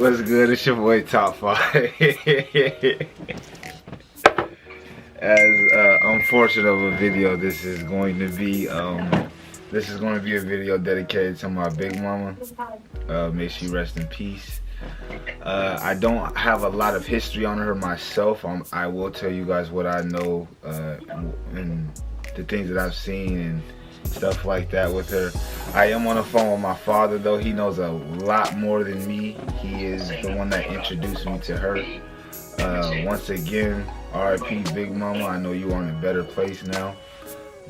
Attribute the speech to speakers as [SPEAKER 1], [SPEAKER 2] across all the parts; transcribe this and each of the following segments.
[SPEAKER 1] What's good? It's your boy Top 5. As unfortunate of a video this is going to be, this is going to be a video dedicated to my big mama. May she rest in peace. I don't have a lot of history on her myself. I will tell you guys what I know and the things that I've seen and stuff like that with her. I am on the phone with my father though. He knows a lot more than me. He is the one that introduced me to her. Once again, R.I.P. Big Mama. I know you are in a better place now.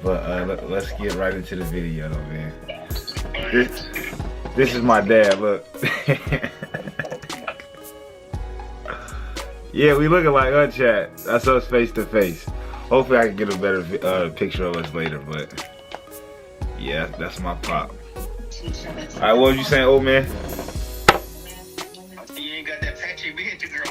[SPEAKER 1] But let's get right into the video though, man. This is my dad, look. Yeah, we looking like chat. That's us face to face. Hopefully I can get a better picture of us later, but yeah, that's my pop. Alright, what was you saying, old man?
[SPEAKER 2] You ain't got that patchy beard to grow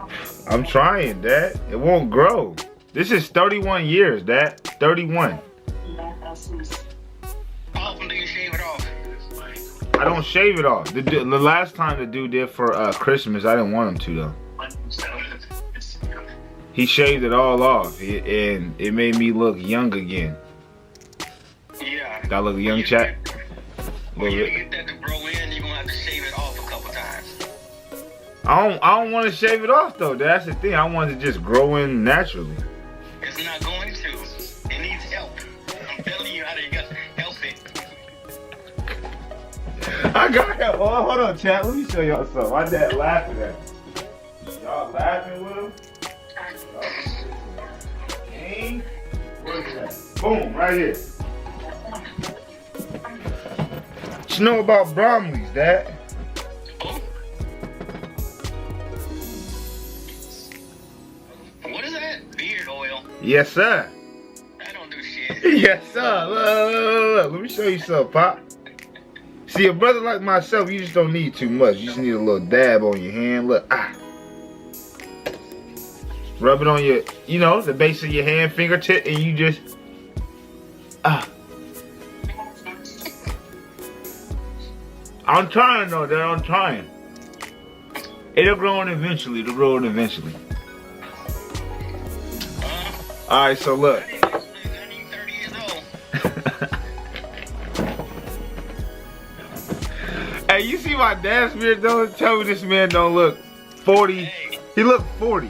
[SPEAKER 2] in.
[SPEAKER 1] I'm trying, Dad. It won't grow. This is 31 years, Dad. 31.
[SPEAKER 2] How often do you shave it off?
[SPEAKER 1] I don't shave it off. The last time the dude did for Christmas, I didn't want him to though. He shaved it all off, and it made me look young again.
[SPEAKER 2] Yeah.
[SPEAKER 1] Got a little young chat.
[SPEAKER 2] When you get that to grow in, you're gonna have to shave it off a couple times.
[SPEAKER 1] I don't want to shave it off though. That's the thing. I want it to just grow in naturally.
[SPEAKER 2] It's not going to. It needs help. I'm telling you how to help it.
[SPEAKER 1] I got help. Oh, hold on, chat. Let me show y'all something. My dad laughing at me. Y'all laughing with him? Dang. Where's that? Boom, right here. What you know about Bromleys, Dad?
[SPEAKER 2] What is that? Beard oil.
[SPEAKER 1] Yes, sir.
[SPEAKER 2] I don't do shit.
[SPEAKER 1] Yes, sir. Look. Let me show you something, Pop. See, a brother like myself, you just don't need too much. You just need a little dab on your hand. Look, Rub it on your, the base of your hand, fingertip, and you just, I'm trying though, Dad. I'm trying. It'll grow in eventually. Alright, so look.
[SPEAKER 2] I need 30 years old.
[SPEAKER 1] Hey, you see my dad's beard though? Tell me this man don't look 40.
[SPEAKER 2] Hey.
[SPEAKER 1] He look 40.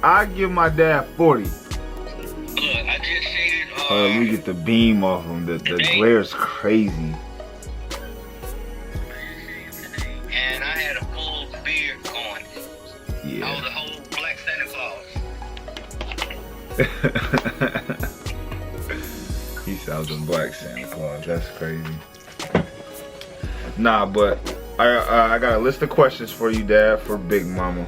[SPEAKER 1] I give my dad 40.
[SPEAKER 2] Look, I just shaded.
[SPEAKER 1] Let me get the beam off him. The glare's crazy.
[SPEAKER 2] And I had a full beard going.
[SPEAKER 1] Yeah.
[SPEAKER 2] I was a whole black Santa Claus.
[SPEAKER 1] He sounds a black Santa Claus. That's crazy. Nah, but I got a list of questions for you, Dad, for Big Mama.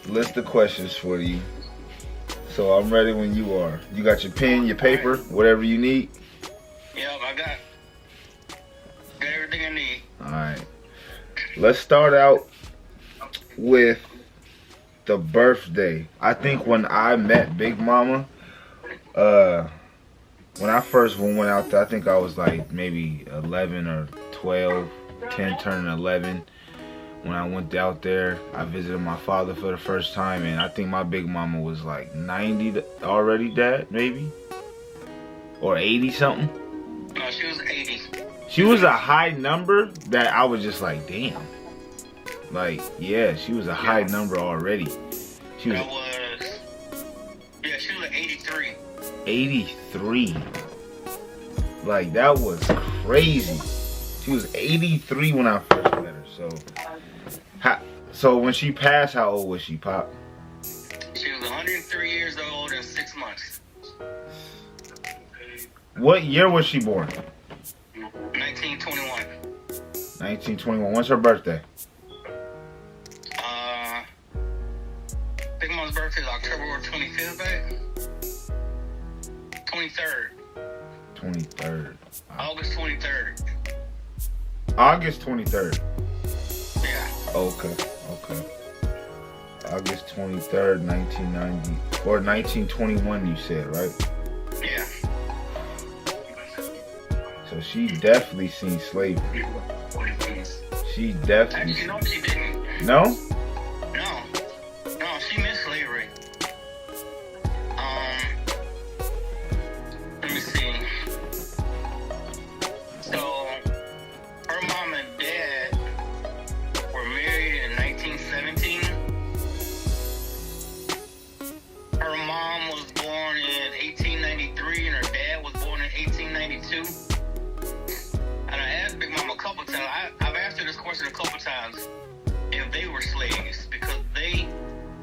[SPEAKER 1] List of questions for you. So I'm ready when you are. You got your pen, your paper, whatever you need?
[SPEAKER 2] Yep, I got everything I need.
[SPEAKER 1] Alright. Let's start out with the birthday. I think when I met Big Mama, when I first went out there, I think I was like maybe 11 or 12, 10 turning 11. When I went out there, I visited my father for the first time, and I think my Big Mama was like 90 already, Dad, maybe? Or 80 something?
[SPEAKER 2] No, she was 80.
[SPEAKER 1] She was a high number that I was just like, damn. Like, yeah, she was a high number already. She was,
[SPEAKER 2] she was 83.
[SPEAKER 1] 83. Like, that was crazy. She was 83 when I first met her, so when she passed, how old was she, Pop?
[SPEAKER 2] She was 103 years old and 6 months.
[SPEAKER 1] What year was she born?
[SPEAKER 2] 1921.
[SPEAKER 1] 1921. When's her birthday?
[SPEAKER 2] Big Mom's birthday is October 25th, babe. 23rd.
[SPEAKER 1] 23rd.
[SPEAKER 2] August 23rd.
[SPEAKER 1] August 23rd.
[SPEAKER 2] Yeah.
[SPEAKER 1] Okay. August 23rd, 1990 or 1921. You said, right?
[SPEAKER 2] Yeah.
[SPEAKER 1] So So she definitely seen slavery. She definitely.
[SPEAKER 2] Actually, no, she didn't.
[SPEAKER 1] No?
[SPEAKER 2] No, she missed slavery. Let me see. So, her mom and dad were married in 1917. Her mom was born in 1893 and her dad was born in 1892. And I asked Big Mom a couple times, I've asked her this question a couple times, if they were slaves, because they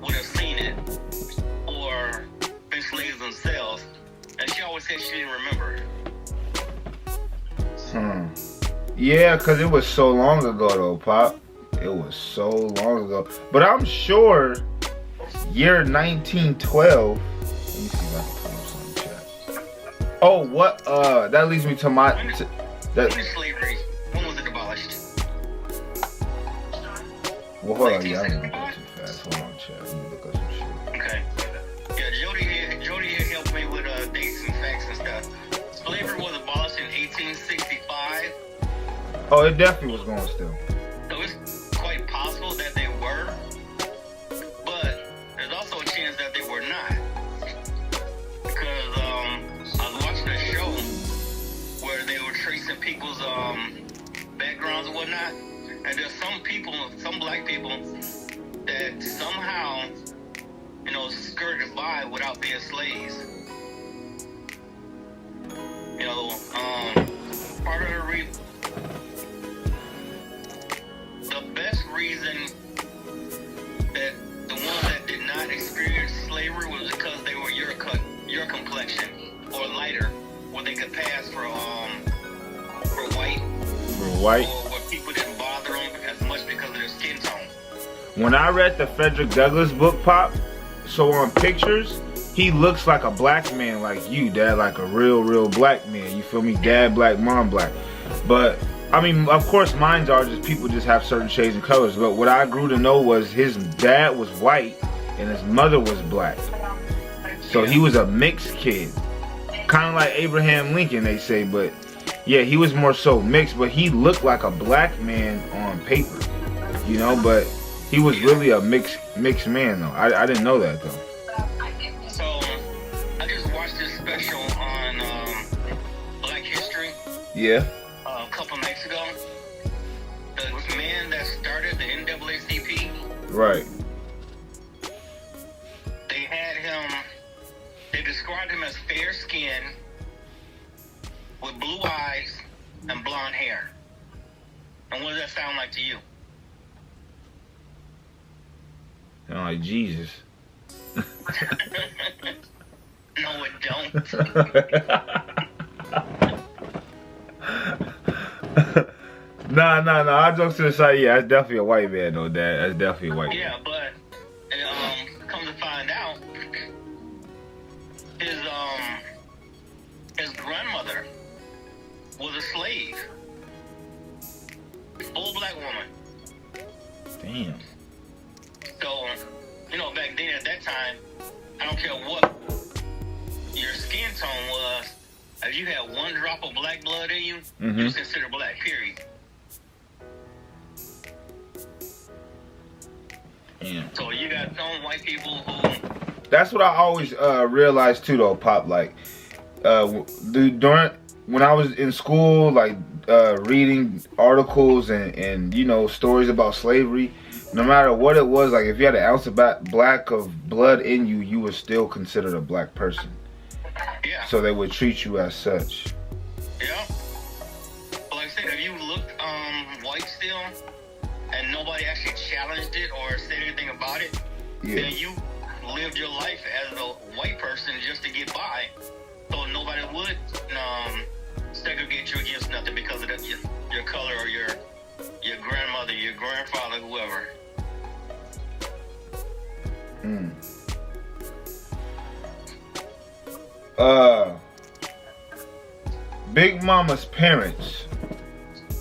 [SPEAKER 2] would have seen it or been slaves themselves. And she always said she didn't remember.
[SPEAKER 1] Yeah, because it was so long ago, though, Pop. It was so long ago. But I'm sure year 1912. Let me see if I can put up some chat. Oh, what? That leads me to my.
[SPEAKER 2] When is slavery? When was it abolished?
[SPEAKER 1] Well, hold on, yeah, I'm gonna go too fast. Hold on, chat. Let me look up some shit.
[SPEAKER 2] Okay. Yeah, Jody here helped me with dates and facts and stuff. Slavery was abolished in 1865.
[SPEAKER 1] Oh, it definitely was going still.
[SPEAKER 2] So it's quite possible that they were, but there's also a chance that they were not. Because I was watching a show where they were tracing people's backgrounds and whatnot, and there's some people, some black people, that somehow, skirted by without being slaves. Part of the best reason that the ones that did not experience slavery was because they were your complexion or lighter, where they could pass for white.
[SPEAKER 1] For white.
[SPEAKER 2] Or where people didn't bother them as much because of their skin tone.
[SPEAKER 1] When I read the Frederick Douglass book, Pop, so on pictures, he looks like a black man like you, Dad, like a real black man. You feel me? Dad black, mom black. But, I mean, of course, mines are just people just have certain shades and colors. But what I grew to know was his dad was white and his mother was black. So he was a mixed kid. Kind of like Abraham Lincoln, they say. But, yeah, he was more so mixed. But he looked like a black man on paper, but he was really a mixed man, though. I didn't know that, though.
[SPEAKER 2] So, I just watched this special on Black History.
[SPEAKER 1] Yeah.
[SPEAKER 2] A couple nights ago. The man that started the NAACP.
[SPEAKER 1] Right.
[SPEAKER 2] They described him as fair skin with blue eyes and blonde hair. And what does that sound like to you?
[SPEAKER 1] Sound like Jesus.
[SPEAKER 2] No, it don't.
[SPEAKER 1] Nah. I jokes to the side. Yeah, that's definitely a white man, though, Dad. That's definitely a white man.
[SPEAKER 2] Yeah, but come to find out, his grandmother was a slave, full black woman.
[SPEAKER 1] Damn.
[SPEAKER 2] So, back then at that time, I don't care what your skin tone was, if you had one drop of black blood in you, you was considered black, period.
[SPEAKER 1] Damn.
[SPEAKER 2] So you got some white people who...
[SPEAKER 1] That's what I always realized too, though, Pop. Like, when I was in school, like reading articles and stories about slavery, no matter what it was, like if you had an ounce of black of blood in you, you were still considered a black person.
[SPEAKER 2] Yeah.
[SPEAKER 1] So they would treat you as such.
[SPEAKER 2] Yeah. But like I said, if you looked white still, and nobody actually challenged it or said anything about it, then you lived your life as a white person just to get by. So nobody would segregate you against nothing because of your color or your grandmother, your grandfather, whoever.
[SPEAKER 1] Big Mama's parents,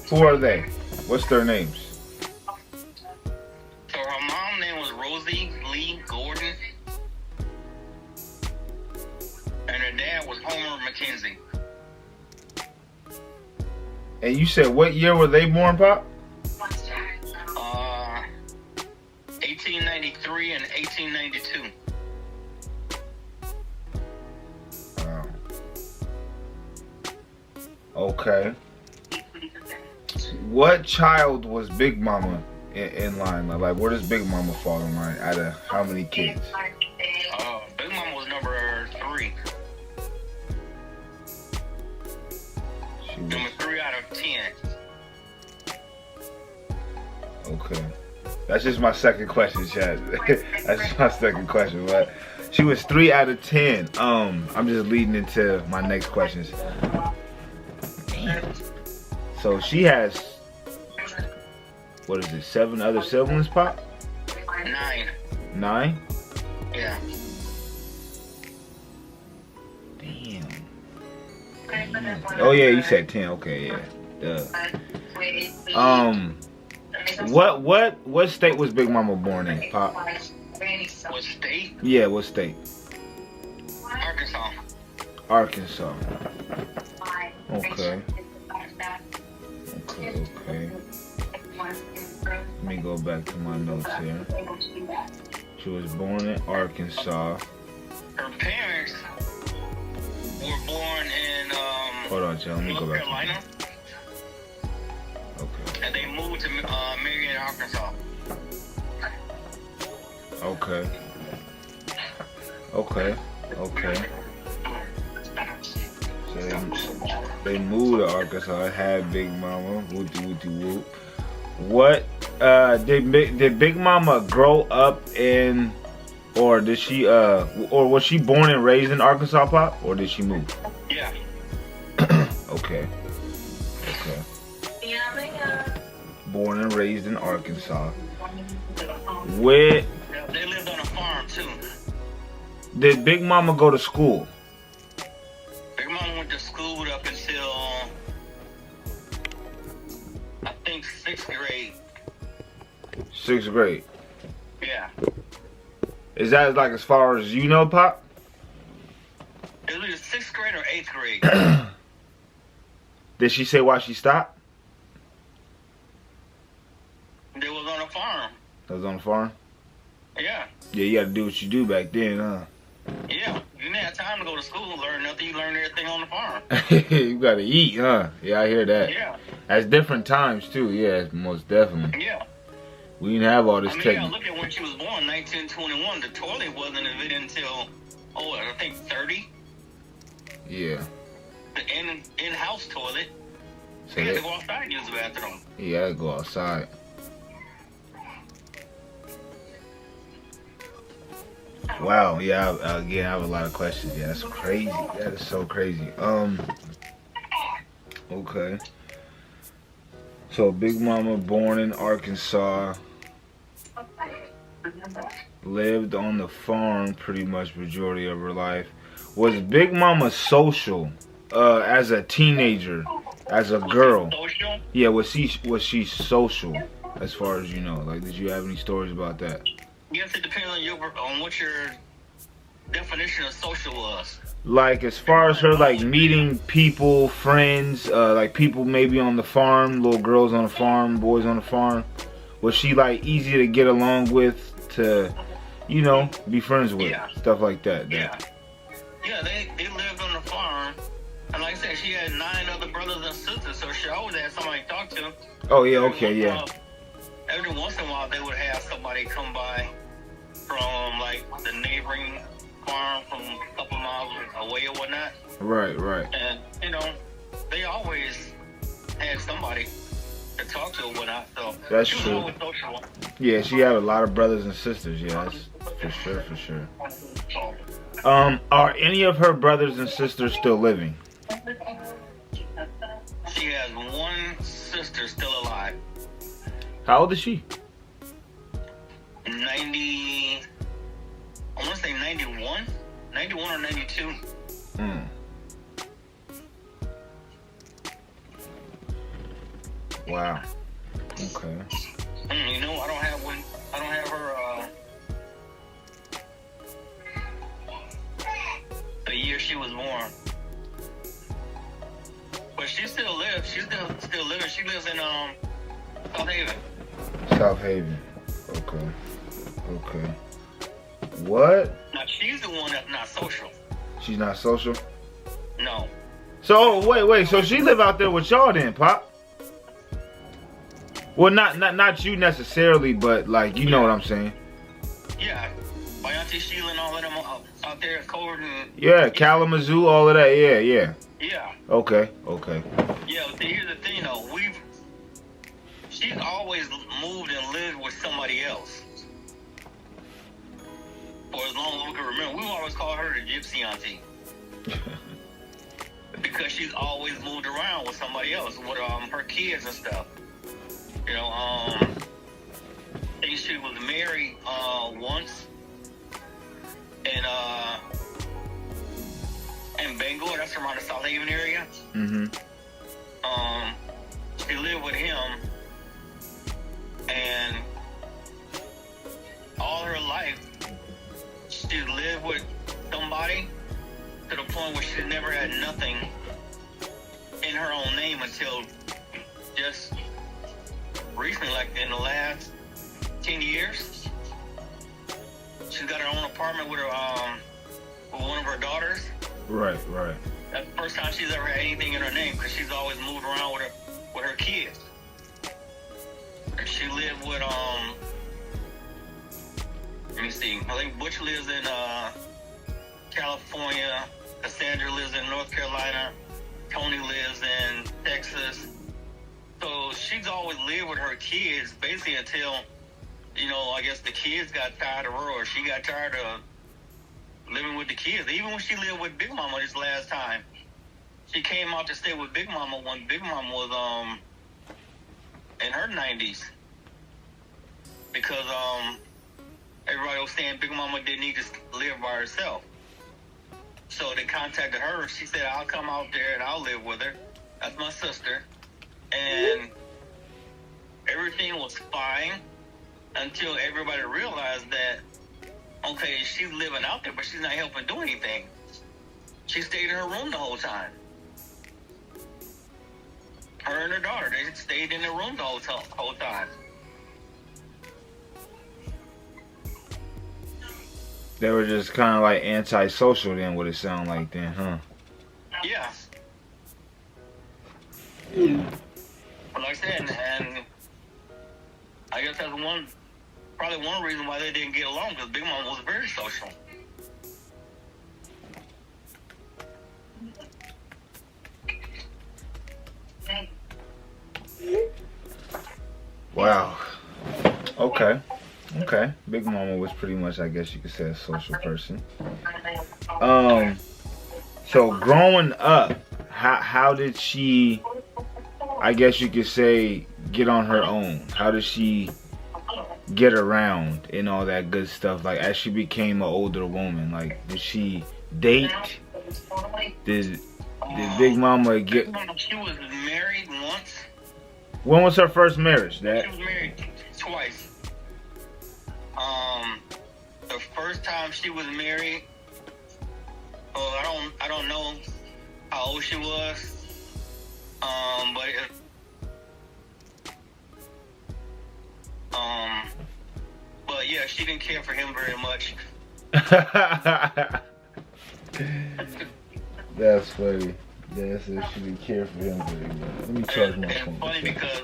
[SPEAKER 1] who are they? What's their names?
[SPEAKER 2] So her mom's name was Rosie Lee Gordon, and her dad was Homer McKenzie.
[SPEAKER 1] And you said what year were they born, Pop?
[SPEAKER 2] 1893 and 1892.
[SPEAKER 1] Wow. Okay. What child was Big Mama in line? Like, where does Big Mama fall in line? Out of how many kids?
[SPEAKER 2] Big Mama was number 3. Number 3 out of 10.
[SPEAKER 1] Okay. That's just my second question, Chad. That's just my second question. But she was 3 out of 10. I'm just leading into my next questions. So she has, what is it, 7 other siblings, Pop?
[SPEAKER 2] 9.
[SPEAKER 1] 9?
[SPEAKER 2] Yeah.
[SPEAKER 1] Damn. Oh yeah, you said 10. Okay, yeah. Duh. What state was Big Mama born in, Pop?
[SPEAKER 2] What state?
[SPEAKER 1] Yeah, what state?
[SPEAKER 2] Arkansas.
[SPEAKER 1] Arkansas. Okay. Okay. Let me go back to my notes here. She was born in Arkansas.
[SPEAKER 2] Her parents were born in
[SPEAKER 1] Hold on, Chad. Let me go
[SPEAKER 2] North
[SPEAKER 1] back.
[SPEAKER 2] Carolina,
[SPEAKER 1] Okay.
[SPEAKER 2] and they moved to Marion, Arkansas.
[SPEAKER 1] Okay. Okay. Okay. So they moved to Arkansas, had Big Mama, wooty wooty whoop. What did Big Mama grow up in, or did she or was she born and raised in Arkansas, Pop, or did she move?
[SPEAKER 2] Yeah.
[SPEAKER 1] Okay. Okay. Born and raised in Arkansas. Where
[SPEAKER 2] They lived on a farm too.
[SPEAKER 1] did Big Mama go to school?
[SPEAKER 2] Big Mama went to school up until I think 6th grade.
[SPEAKER 1] 6th grade.
[SPEAKER 2] Yeah.
[SPEAKER 1] Is that like as far as you know, Pop?
[SPEAKER 2] It was either 6th grade or 8th grade.
[SPEAKER 1] Did she say why she stopped?
[SPEAKER 2] They was on a farm.
[SPEAKER 1] That was on the farm?
[SPEAKER 2] Yeah.
[SPEAKER 1] Yeah, you gotta do what you do back then, huh?
[SPEAKER 2] Yeah. You didn't have time to go to school and learn nothing. You learned everything on the farm.
[SPEAKER 1] You gotta eat, huh? Yeah, I hear that.
[SPEAKER 2] Yeah.
[SPEAKER 1] That's different times too, yeah, most definitely.
[SPEAKER 2] Yeah.
[SPEAKER 1] We didn't have all this
[SPEAKER 2] I mean,
[SPEAKER 1] technique.
[SPEAKER 2] look at when she was born, 1921. The toilet wasn't invented until, I think 30.
[SPEAKER 1] Yeah.
[SPEAKER 2] The in-house toilet.
[SPEAKER 1] So
[SPEAKER 2] You had
[SPEAKER 1] they,
[SPEAKER 2] to go outside and use the bathroom.
[SPEAKER 1] you gotta go outside. Wow, yeah, again, I have a lot of questions. Yeah, that's crazy. That is so crazy. Okay. So Big Mama born in Arkansas, lived on the farm pretty much majority of her life. Was Big Mama social as a teenager, as a girl?
[SPEAKER 2] Social?
[SPEAKER 1] Yeah, was she social as far as you know? Like, did you have any stories about that?
[SPEAKER 2] Yes, it depends on what your definition of social was.
[SPEAKER 1] Like, as far as her, like, meeting people, friends, like, people maybe on the farm, little girls on the farm, boys on the farm. Was she, like, easy to get along with, to, you know, be friends with?
[SPEAKER 2] Yeah.
[SPEAKER 1] Stuff like that.
[SPEAKER 2] Yeah. Yeah, they lived on the farm. And like I said, she had 9 other brothers and sisters, so she always had somebody to talk to.
[SPEAKER 1] Oh, yeah, okay, yeah.
[SPEAKER 2] Every once in a while, they would have somebody come by from, like, the neighboring farm from a couple miles away or whatnot.
[SPEAKER 1] Right, right.
[SPEAKER 2] And, you know, they always had somebody to talk to or whatnot. So
[SPEAKER 1] That's
[SPEAKER 2] she was
[SPEAKER 1] true.
[SPEAKER 2] always social.
[SPEAKER 1] Yeah, she had a lot of brothers and sisters, yeah, that's for sure, for sure. Are any of her brothers and sisters still living?
[SPEAKER 2] She has 1 sister still alive.
[SPEAKER 1] How old is she?
[SPEAKER 2] 90, I want to say 91? 91 or 92.
[SPEAKER 1] Mm. Wow. Okay.
[SPEAKER 2] You know, I don't have her, the year she was born. But she still lives. She's still living. She lives in South Haven.
[SPEAKER 1] South Haven. Okay. Okay. What?
[SPEAKER 2] Now she's the one that's not social.
[SPEAKER 1] She's not social?
[SPEAKER 2] No.
[SPEAKER 1] So wait. So she live out there with y'all then, Pop? Well, not you necessarily, but like you know what I'm saying.
[SPEAKER 2] Yeah. My auntie Sheila and all of them out there, Code and
[SPEAKER 1] Yeah, Kalamazoo, all of that. Yeah.
[SPEAKER 2] yeah.
[SPEAKER 1] Okay.
[SPEAKER 2] Yeah. But here's the thing, though. She's always moved and lived with somebody else. For as long as we can remember, we've always called her the gypsy auntie. Because she's always moved around with somebody else, with her kids and stuff. You know, I think she was married once in Bengal, that's around the South Haven area.
[SPEAKER 1] Mm-hmm.
[SPEAKER 2] She lived with him, and all her life she lived with somebody to the point where she never had nothing in her own name until just recently, like in the last 10 years. She's got her own apartment with her with one of her daughters.
[SPEAKER 1] Right.
[SPEAKER 2] That's the first time she's ever had anything in her name, because she's always moved around with her kids. And she lived with let me see. I think Butch lives in California. Cassandra lives in North Carolina. Tony lives in Texas. So she's always lived with her kids, basically until, I guess the kids got tired of her, or she got tired of living with the kids. Even when she lived with Big Mama this last time, she came out to stay with Big Mama when Big Mama was in her 90s. Because everybody was saying Big Mama didn't need to live by herself. So they contacted her. She said, I'll come out there and I'll live with her. That's my sister. And everything was fine until everybody realized that, okay, she's living out there, but she's not helping do anything. She stayed in her room the whole time. Her and her daughter, they stayed in their room the whole time.
[SPEAKER 1] They were just kind of like antisocial then, what it sound like then, huh?
[SPEAKER 2] Yeah. But like I said, and I guess that's probably one reason why they didn't get along, because Big Mama was very social.
[SPEAKER 1] Wow. Okay. Big Mama was pretty much, I guess you could say, a social person. So growing up, how did she, I guess you could say, get on her own? How did she get around and all that good stuff? Like, as she became an older woman, like, did she date? Did Big Mama get?
[SPEAKER 2] She was married once.
[SPEAKER 1] When was her first marriage, Dad?
[SPEAKER 2] She was married twice. The first time she was married, I don't know how old she was. But yeah, she didn't care for him very much.
[SPEAKER 1] That's funny. That's if she didn't care for him very much. Let me charge my phone.
[SPEAKER 2] It's funny because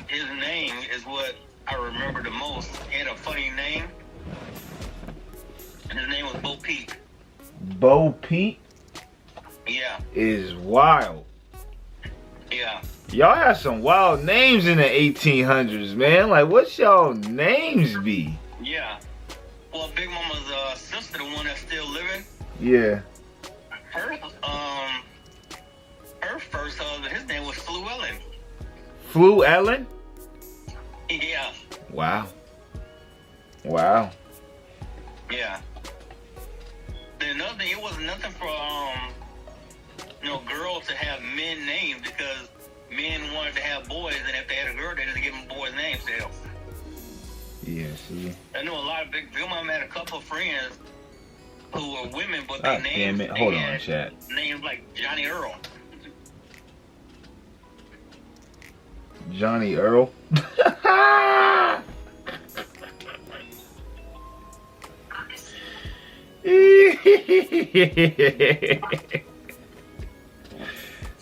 [SPEAKER 2] his name is what I remember the most. He had a funny name. And his name was Bo Peep.
[SPEAKER 1] Bo Peep?
[SPEAKER 2] Yeah.
[SPEAKER 1] Is wild.
[SPEAKER 2] Yeah.
[SPEAKER 1] Y'all had some wild names in the 1800s, man. Like, what's y'all names be?
[SPEAKER 2] Yeah. Well, Big Mama's sister, the one that's still living.
[SPEAKER 1] Yeah.
[SPEAKER 2] Her first husband, his name was Flu Ellen.
[SPEAKER 1] Flu Ellen?
[SPEAKER 2] Yeah.
[SPEAKER 1] Wow.
[SPEAKER 2] Yeah. Then another thing, it was nothing for girls to have men names, because men wanted to have boys, and if they had a girl, they didn't give them boys' names still.
[SPEAKER 1] Yeah, see.
[SPEAKER 2] I know a lot of Big Mama had a couple of friends who were women, but their names,
[SPEAKER 1] damn it. Hold on, chat.
[SPEAKER 2] Names like Johnny Earl.
[SPEAKER 1] Johnny Earl.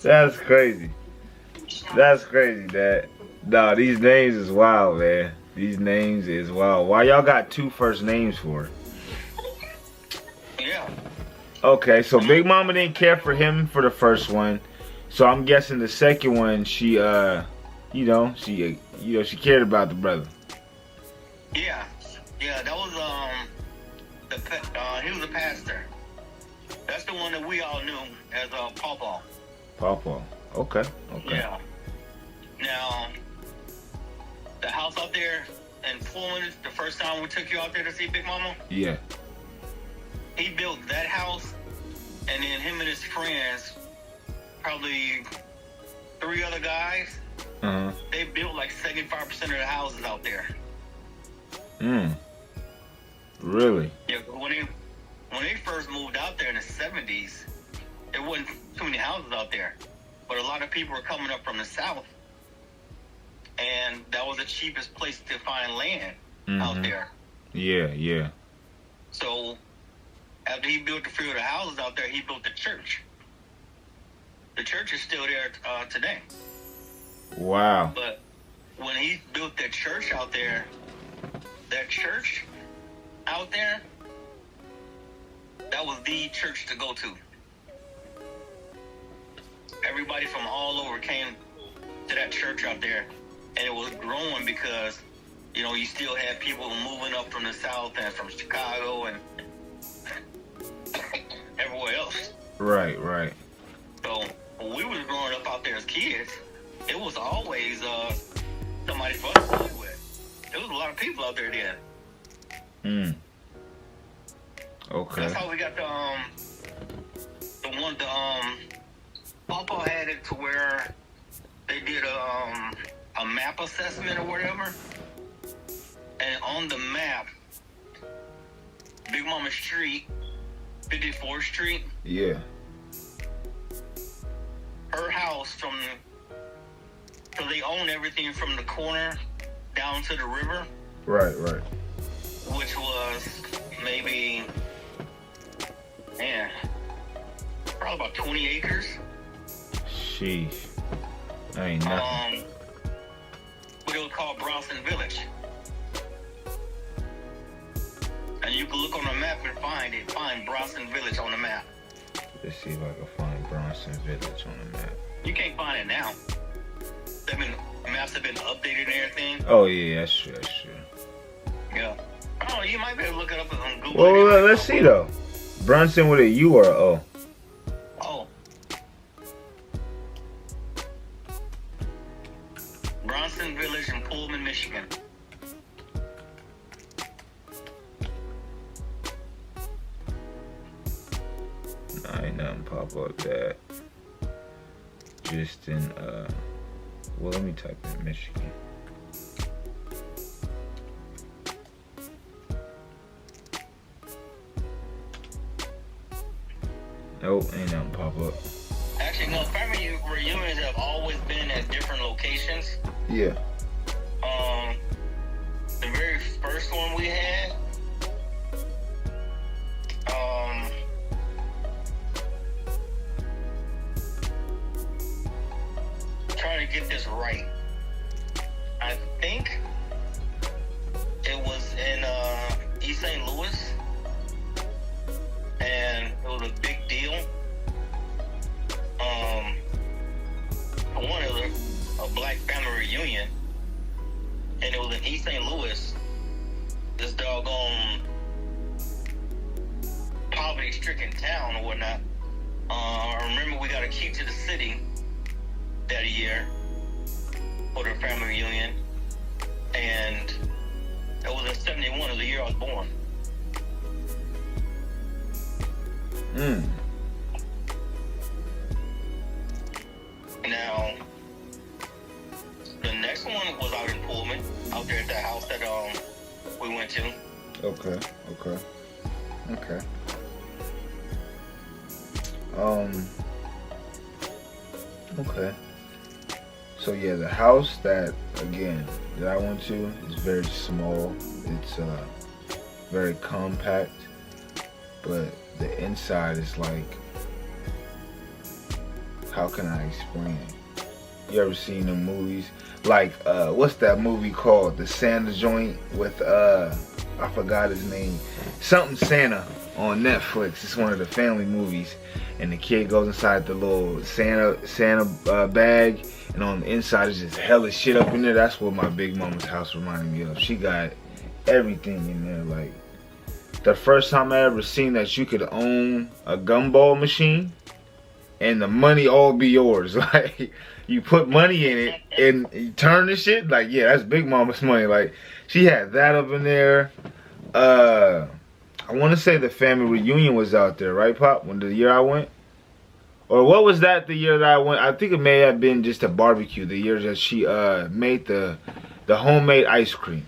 [SPEAKER 1] That's crazy. That's crazy, Dad. Nah, these names is wild, man. These names is wild. Why y'all got two first names for it?
[SPEAKER 2] Yeah.
[SPEAKER 1] Okay, so Big Mama didn't care for him for the first one. So I'm guessing the second one, she she cared about the brother.
[SPEAKER 2] Yeah. Yeah, that was he was a pastor. That's the one that we all knew as Pawpaw.
[SPEAKER 1] Pawpaw. Okay.
[SPEAKER 2] Yeah. Now, the house out there in Pullman, the first time we took you out there to see Big Mama,
[SPEAKER 1] Yeah.
[SPEAKER 2] he built that house, and then him and his friends, probably 3 other guys, they built like 75% of the houses out there.
[SPEAKER 1] Really?
[SPEAKER 2] Yeah, when they first moved out there in the 70s, there wasn't too many houses out there. But a lot of people were coming up from the south, and that was the cheapest place to find land out there.
[SPEAKER 1] Yeah.
[SPEAKER 2] So after he built a few of the houses out there, he built the church. The church is still there today.
[SPEAKER 1] Wow.
[SPEAKER 2] But when he built that church out there, that was the church to go to. Everybody from all over came to that church out there, and it was growing because, you still had people moving up from the south and from Chicago and everywhere else.
[SPEAKER 1] Right.
[SPEAKER 2] So when we was growing up out there as kids, it was always somebody for us to play with. There was a lot of people out there then.
[SPEAKER 1] Okay.
[SPEAKER 2] That's how we got the Papa had it to where they did a map assessment or whatever, and on the map, Big Mama Street, 54th Street.
[SPEAKER 1] Yeah.
[SPEAKER 2] Her house so they own everything from the corner down to the river.
[SPEAKER 1] Right.
[SPEAKER 2] Which was maybe, probably about 20 acres.
[SPEAKER 1] Sheesh. That ain't nothing.
[SPEAKER 2] What it was called Bronson Village. And you can look on the map and find Bronson Village on the map.
[SPEAKER 1] Let's see if I can find Bronson Village on the map.
[SPEAKER 2] You can't find it now. Maps have been updated and everything.
[SPEAKER 1] Oh yeah, that's true.
[SPEAKER 2] Yeah. Oh, you might be able to look it up on Google.
[SPEAKER 1] Well, let's see though. Bronson with a U or a O?
[SPEAKER 2] Oh. Bronson Village in Pullman, Michigan.
[SPEAKER 1] Nah, ain't nothing pop up that. Just in well, let me type in Michigan. Nope, ain't nothing pop up.
[SPEAKER 2] Actually, no, family reunions have always been at different locations.
[SPEAKER 1] Yeah.
[SPEAKER 2] The very first one we had, trying to get this right. I think it was in East St. Louis, and it was a big deal. One, it was a black family reunion, and it was in East St. Louis. This doggone poverty-stricken town or whatnot. I remember we got a key to the city that year for the family reunion, and it was in 71. It was the year I was born. Now, the next one was out in Pullman, out there at that house that we went to.
[SPEAKER 1] Okay. Okay. So yeah, the house that again that I went to is very small. It's very compact, but the inside is like, how can I explain it? You ever seen the movies? Like what's that movie called? The Santa joint with I forgot his name. Something Santa on Netflix. It's one of the family movies, and the kid goes inside the little Santa bag, and on the inside is just hella shit up in there. That's what my big mama's house reminded me of. She got everything in there. Like the first time I ever seen that you could own a gumball machine and the money all be yours. Like you put money in it and you turn the shit. Like yeah, that's big mama's money. Like she had that up in there. I want to say the family reunion was out there, right, Pop? When the year I went, or what was that? The year that I went, I think it may have been just a barbecue. The year that she made the homemade ice cream.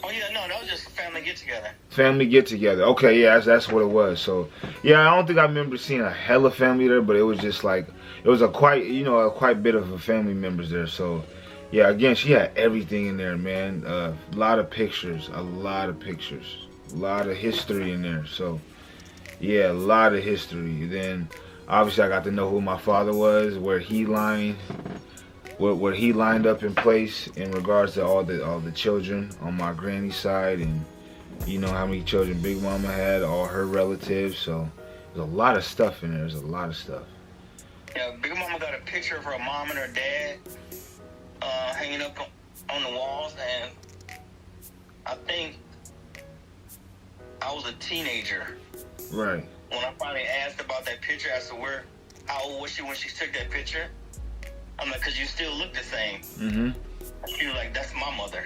[SPEAKER 2] Oh yeah, no, that was just a family get together.
[SPEAKER 1] Family get together. Okay, yeah, that's what it was. So yeah, I don't think I remember seeing a hella family there, but it was just like it was a quite bit of family members there. So yeah, again, she had everything in there, man. A lot of pictures, a lot of history in there. So yeah, a lot of history. Then obviously I got to know who my father was, where he lined up in place in regards to all the children on my granny's side, and you know how many children Big Mama had, all her relatives. So there's a lot of stuff in there. There's a lot of stuff.
[SPEAKER 2] Yeah, Big Mama got a picture of her mom and her dad hanging up on the walls, and I think I was a teenager.
[SPEAKER 1] Right.
[SPEAKER 2] When I finally asked about that picture, I said, how old was she when she took that picture? I'm like, because you still look the same.
[SPEAKER 1] Mm-hmm.
[SPEAKER 2] She was like, that's my mother.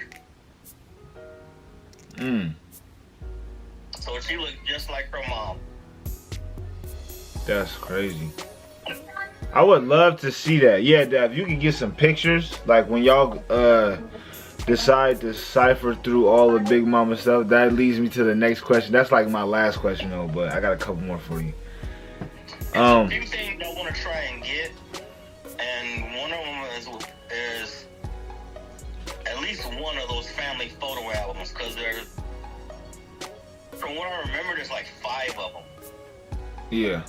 [SPEAKER 2] So she looked just like her mom.
[SPEAKER 1] That's crazy. I would love to see that. Yeah, Dad, if you could get some pictures, like when y'all decide to cipher through all the Big Mama stuff, that leads me to the next question. That's like my last question though, but I got a couple more for you.
[SPEAKER 2] A few things I want to try and get, and one of them is at least one of those family photo albums, because from what I remember, there's like 5 of them.
[SPEAKER 1] Yeah.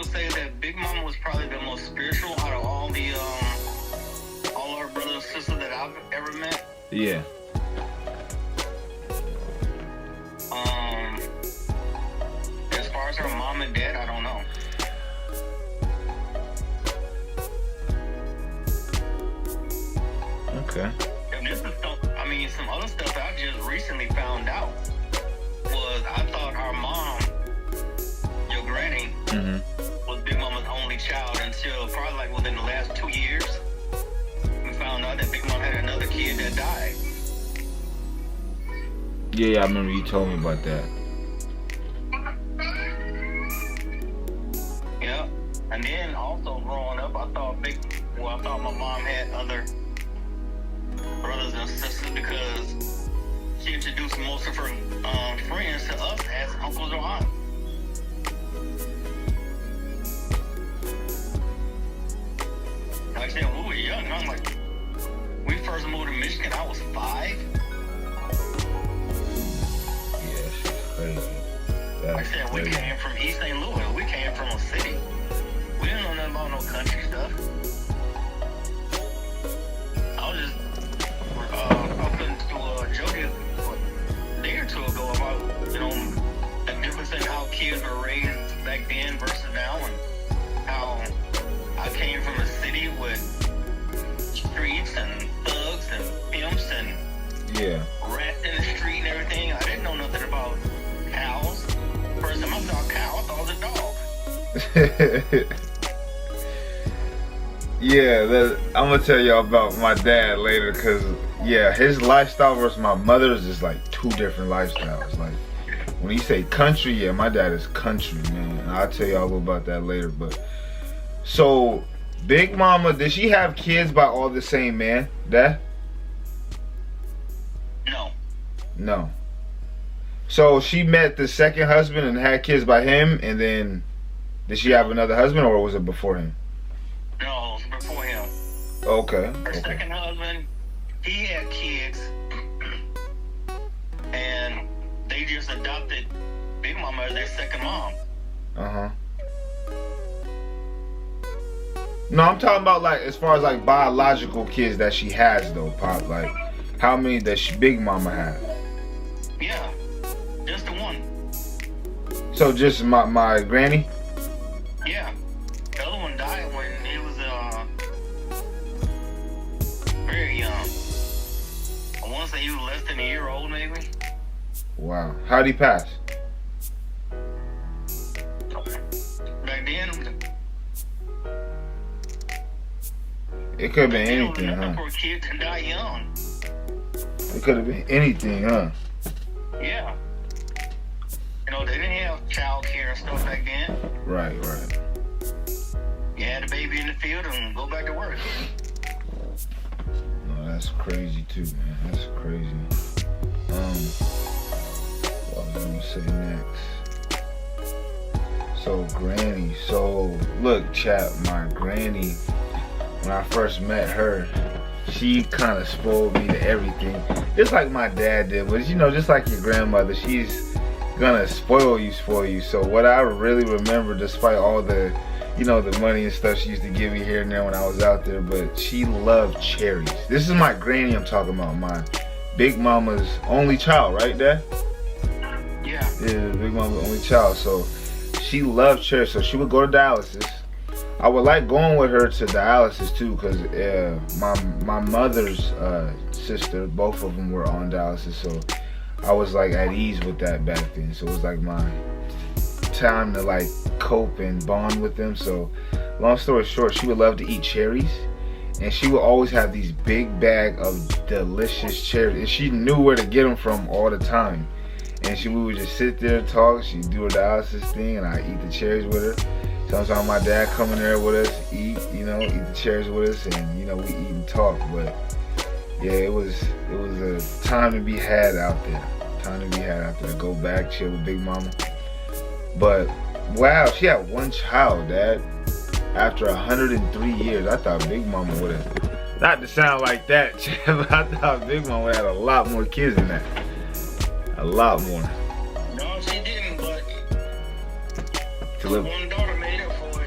[SPEAKER 2] would say that Big Mama was probably the most spiritual out of all our brothers and sisters that I've ever met.
[SPEAKER 1] Yeah.
[SPEAKER 2] As far as her mom and dad, I don't know.
[SPEAKER 1] Okay.
[SPEAKER 2] And this is some other stuff that I just recently found out was I thought our mom, your granny, was Big Mama's only child until probably like within the last 2 years. We found out that Big Mama had another kid that died.
[SPEAKER 1] Yeah, I remember you told me about that.
[SPEAKER 2] Yeah. And then also growing up, I thought my mom had other brothers and sisters because she introduced most of her friends to us as uncles or aunts. Like I said, when we were young, I'm like, we first moved to Michigan, I was 5.
[SPEAKER 1] Yeah, she's crazy.
[SPEAKER 2] Like I said, we came from East St. Louis. We came from a city. We didn't know nothing about no country stuff. I was just talking to Jody a day or two ago about, the difference in how kids were raised back then versus now, and how I came from a city with streets and thugs and pimps and rats in the street and everything. I didn't know nothing about cows. First time I saw a cow, I thought it was a dog.
[SPEAKER 1] Yeah, I'm gonna tell y'all about my dad later, cause his lifestyle versus my mother's is like 2 different lifestyles. Like when you say country, my dad is country, man. And I'll tell y'all a little about that later. But so Big Mama, did she have kids by all the same man, Dad? No. So she met the second husband and had kids by him, and then did she have another husband, or was it before him?
[SPEAKER 2] No, it was before him.
[SPEAKER 1] Okay.
[SPEAKER 2] Her second husband, he had kids, and they just adopted Big Mama as their second mom.
[SPEAKER 1] No, I'm talking about like as far as like biological kids that she has though, Pop. Like how many does Big Mama have?
[SPEAKER 2] Yeah, just the one.
[SPEAKER 1] So just my granny?
[SPEAKER 2] Yeah. The other one died when he was very young. I want to say he was less than a year old, maybe.
[SPEAKER 1] Wow. How'd he pass?
[SPEAKER 2] Back then,
[SPEAKER 1] it could have been anything, huh?
[SPEAKER 2] For a kid to die young.
[SPEAKER 1] It could have been anything, huh?
[SPEAKER 2] Yeah. They didn't have child care and stuff back then.
[SPEAKER 1] Right.
[SPEAKER 2] You had a baby in the field and go back to work.
[SPEAKER 1] No, that's crazy too, man. That's crazy. What was I gonna say next? So granny. So look, chat, my granny, when I first met her, she kind of spoiled me to everything. Just like my dad did. But just like your grandmother, she's gonna spoil you. So what I really remember, despite all the the money and stuff she used to give me here and there when I was out there, but she loved cherries. This is my granny I'm talking about, my Big Mama's only child, right, Dad?
[SPEAKER 2] Yeah.
[SPEAKER 1] Yeah, Big Mama's only child. So she loved cherries. So she would go to dialysis. I would like going with her to dialysis too, because my mother's sister, both of them were on dialysis. So I was like at ease with that back then. So it was like my time to like cope and bond with them. So long story short, she would love to eat cherries, and she would always have these big bag of delicious cherries, and she knew where to get them from all the time. And we would just sit there and talk. She'd do her dialysis thing, and I'd eat the cherries with her. Sometimes my dad come in there with us, eat the cherries with us, and we eat and talk. But yeah, it was a time to be had out there. To go back, chill with Big Mama. But wow, she had one child, Dad. After 103 years, I thought Big Mama would have, not to sound like that, but I thought Big Mama would have had a lot more kids than that. A lot more.
[SPEAKER 2] No, she didn't, but
[SPEAKER 1] To live.
[SPEAKER 2] one daughter made up for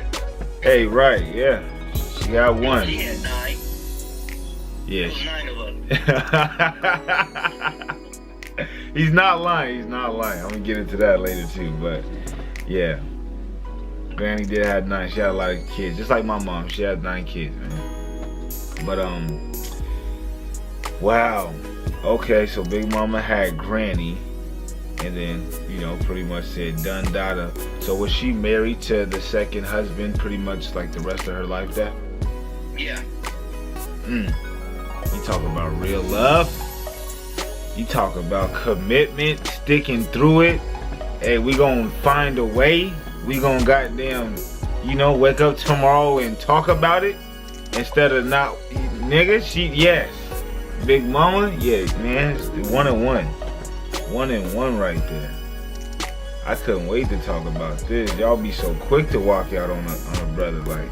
[SPEAKER 1] Hey, right, yeah. She got one.
[SPEAKER 2] She had 9.
[SPEAKER 1] Yeah.
[SPEAKER 2] It was 9 of us.
[SPEAKER 1] He's not lying. He's not lying. I'm gonna get into that later too. But yeah, Granny did have 9. She had a lot of kids, just like my mom. She had 9 kids, man. But wow. Okay, so Big Mama had Granny, and then pretty much said done dada. So was she married to the second husband pretty much like the rest of her life? There.
[SPEAKER 2] Yeah.
[SPEAKER 1] You talk about real love. You talk about commitment, sticking through it. Hey, we gonna find a way. We gonna goddamn, wake up tomorrow and talk about it instead of not. Nigga, yes. Big Mama, yeah, man. It's 1-1. 1-1 right there. I couldn't wait to talk about this. Y'all be so quick to walk out on a brother like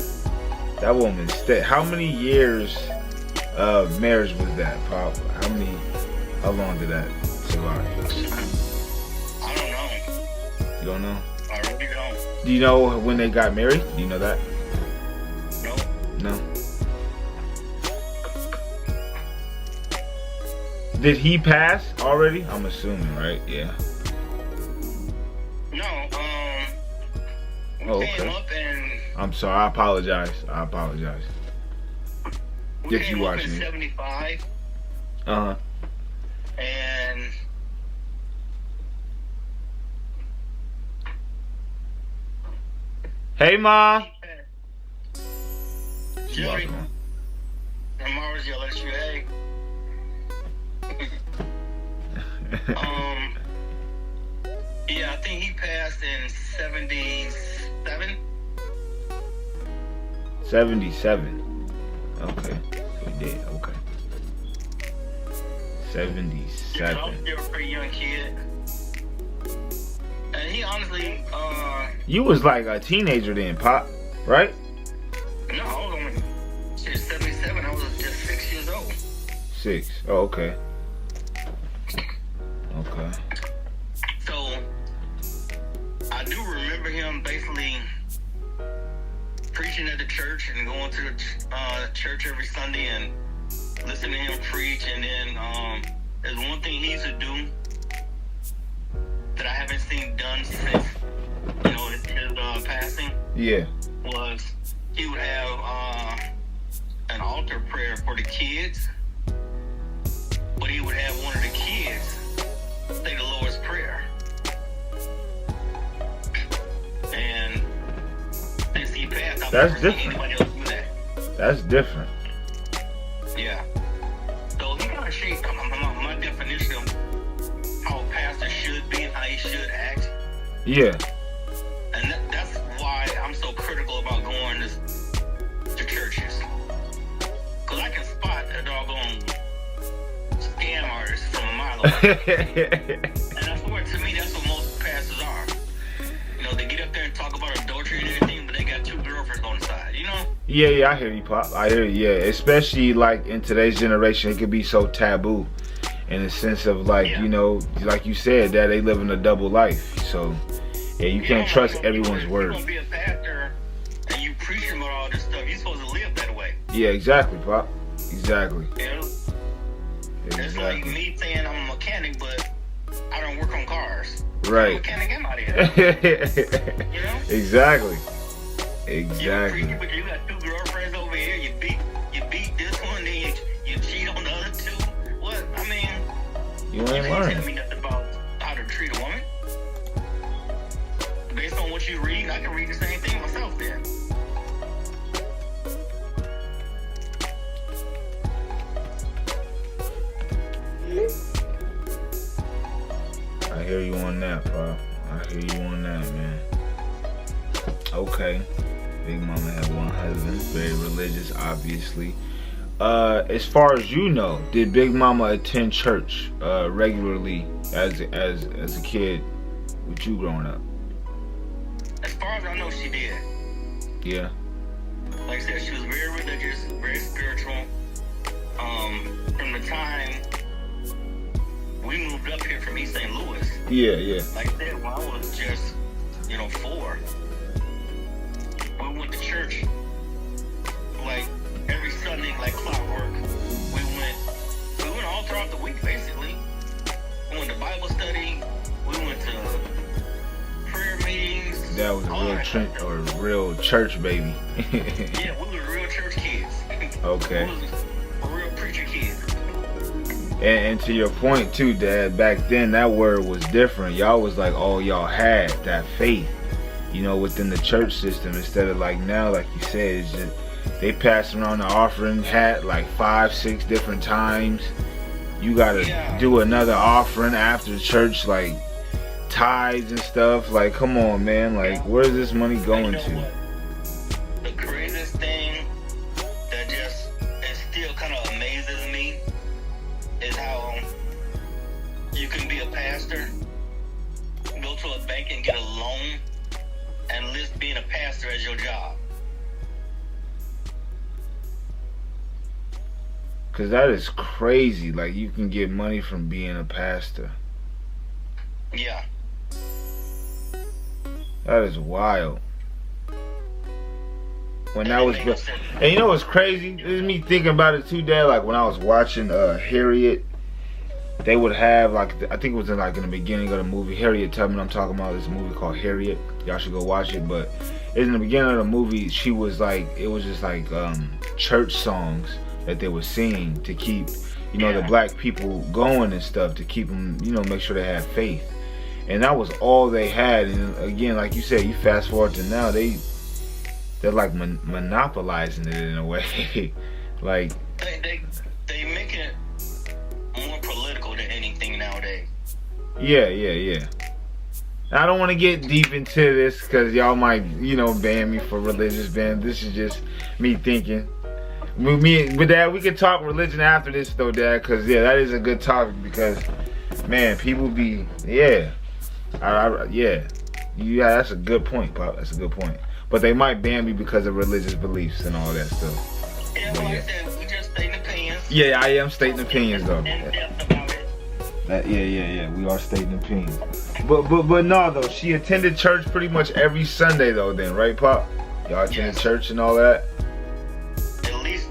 [SPEAKER 1] that woman. How many years of marriage was that, Pop? How long did that survive?
[SPEAKER 2] I don't know.
[SPEAKER 1] You don't know?
[SPEAKER 2] I really don't.
[SPEAKER 1] Do you know when they got married? Do you know that? No. Did he pass already? I'm assuming, right? Yeah.
[SPEAKER 2] No,
[SPEAKER 1] Oh,
[SPEAKER 2] we came
[SPEAKER 1] okay.
[SPEAKER 2] up and...
[SPEAKER 1] I'm sorry. I apologize.
[SPEAKER 2] We
[SPEAKER 1] If you
[SPEAKER 2] came up
[SPEAKER 1] watching
[SPEAKER 2] in
[SPEAKER 1] it.
[SPEAKER 2] 75,
[SPEAKER 1] Uh-huh.
[SPEAKER 2] and...
[SPEAKER 1] Hey, Mom.
[SPEAKER 2] Jody, Zamar was yelling at you, hey. Yeah, I think he passed in 77.
[SPEAKER 1] 77. Okay. We did. Okay.
[SPEAKER 2] I was
[SPEAKER 1] 77.
[SPEAKER 2] still a pretty young kid. And he honestly,
[SPEAKER 1] You was like a teenager then, Pop, right?
[SPEAKER 2] no, I was only 77. I was just 6 years old.
[SPEAKER 1] 6. Oh, okay. Okay.
[SPEAKER 2] So, I do remember him basically preaching at the church and going to the church every Sunday and listening to him preach. And then there's one thing he used to do that I haven't seen done since his passing.
[SPEAKER 1] Yeah.
[SPEAKER 2] Was he would have an altar prayer for the kids, but he would have one of the kids say the Lord's Prayer. And since he passed, I've
[SPEAKER 1] That's
[SPEAKER 2] never seen
[SPEAKER 1] different.
[SPEAKER 2] anybody else do that.
[SPEAKER 1] That's different.
[SPEAKER 2] Yeah. So he kind of shaped my definition of how a pastor should be and how he should act.
[SPEAKER 1] Yeah.
[SPEAKER 2] And that's why I'm so critical about going to churches. Because I can spot a doggone scam artist from a mile away. And I swear, to me, that's what most pastors are. They get up there and talk about adultery and everything, but they got 2 girlfriends on the side,
[SPEAKER 1] Yeah, I hear you, Pop. I hear you, yeah. Especially, like, in today's generation, it could be so taboo. In the sense of, like, like you said, that they live in a double life. So, yeah, you can't trust everyone's word.
[SPEAKER 2] You're going to be a pastor and you preaching about all this stuff. You're supposed to live that way.
[SPEAKER 1] Yeah, exactly, Pop. Exactly.
[SPEAKER 2] It's like me saying I'm a mechanic, but I don't work on cars.
[SPEAKER 1] Right.
[SPEAKER 2] I'm a mechanic, I'm out of here.
[SPEAKER 1] Exactly.
[SPEAKER 2] You're preaching, but you got 2 girlfriends over here. You beat this one, then you cheat on the other 2. What? I mean,
[SPEAKER 1] you ain't
[SPEAKER 2] tell
[SPEAKER 1] learning.
[SPEAKER 2] me nothing about how to treat a woman. Based on what you read, I can read the same thing myself then.
[SPEAKER 1] I hear you on that, Pop. I hear you on that, man. Okay. Big Mama had one husband, very religious, obviously. As far as you know, did Big Mama attend church regularly as a kid with you growing up?
[SPEAKER 2] As far as I know, she did.
[SPEAKER 1] Yeah.
[SPEAKER 2] Like I said, she was very religious, very spiritual. From the time we moved up here from East St. Louis.
[SPEAKER 1] Yeah.
[SPEAKER 2] Like I said, when I was just, 4, we we went to church like every Sunday, like clockwork. We went all throughout the week basically. We went to Bible study. We went to prayer meetings.
[SPEAKER 1] That was a real church baby.
[SPEAKER 2] Yeah, we were real church kids.
[SPEAKER 1] Okay.
[SPEAKER 2] We was real preacher kids.
[SPEAKER 1] And to your point too, Dad, back then that word was different. Y'all was like all y'all had, that faith, you know, within the church system, instead of like now, like you said, it's just they pass around the offering hat like 5-6 different times. You gotta do another offering after church, like tithes and stuff. Like, come on, man, like where's this money going to?
[SPEAKER 2] The craziest thing that just it still kind of amazes me is how you can be a pastor, go to a bank and get a loan, and list being a pastor as your job.
[SPEAKER 1] Cause that is crazy. Like, you can get money from being a pastor.
[SPEAKER 2] Yeah.
[SPEAKER 1] That is wild. When that was, and you know what's crazy? This is me thinking about it too, Dad. Like when I was watching Harriet, they would have like I think it was in the beginning of the movie. Harriet Tubman, I'm talking about this movie called Harriet. Y'all should go watch it. But in the beginning of the movie, she was like, it was just like church songs that they were singing to keep, you know, the black people going and stuff, to keep them, you know, make sure they had faith. And that was all they had. And again, like you said, you fast forward to now, they're like monopolizing it in a way. Like
[SPEAKER 2] they make it more political than anything nowadays.
[SPEAKER 1] Yeah. I don't want to get deep into this because y'all might, you know, ban me for religious ban. This is just me thinking. With Dad, we can talk religion after this though, Dad, because that is a good topic. Because man, people be that's a good point, Pop. That's a good point. But they might ban me because of religious beliefs and all that stuff.
[SPEAKER 2] Yeah, like I said, we just stating opinions.
[SPEAKER 1] Yeah, I am stating opinions though.
[SPEAKER 2] In-depth about it.
[SPEAKER 1] Yeah. We are stating opinions. But no though, she attended church pretty much every Sunday though. Then, right, Pop? Y'all attended church and all that.
[SPEAKER 2] At least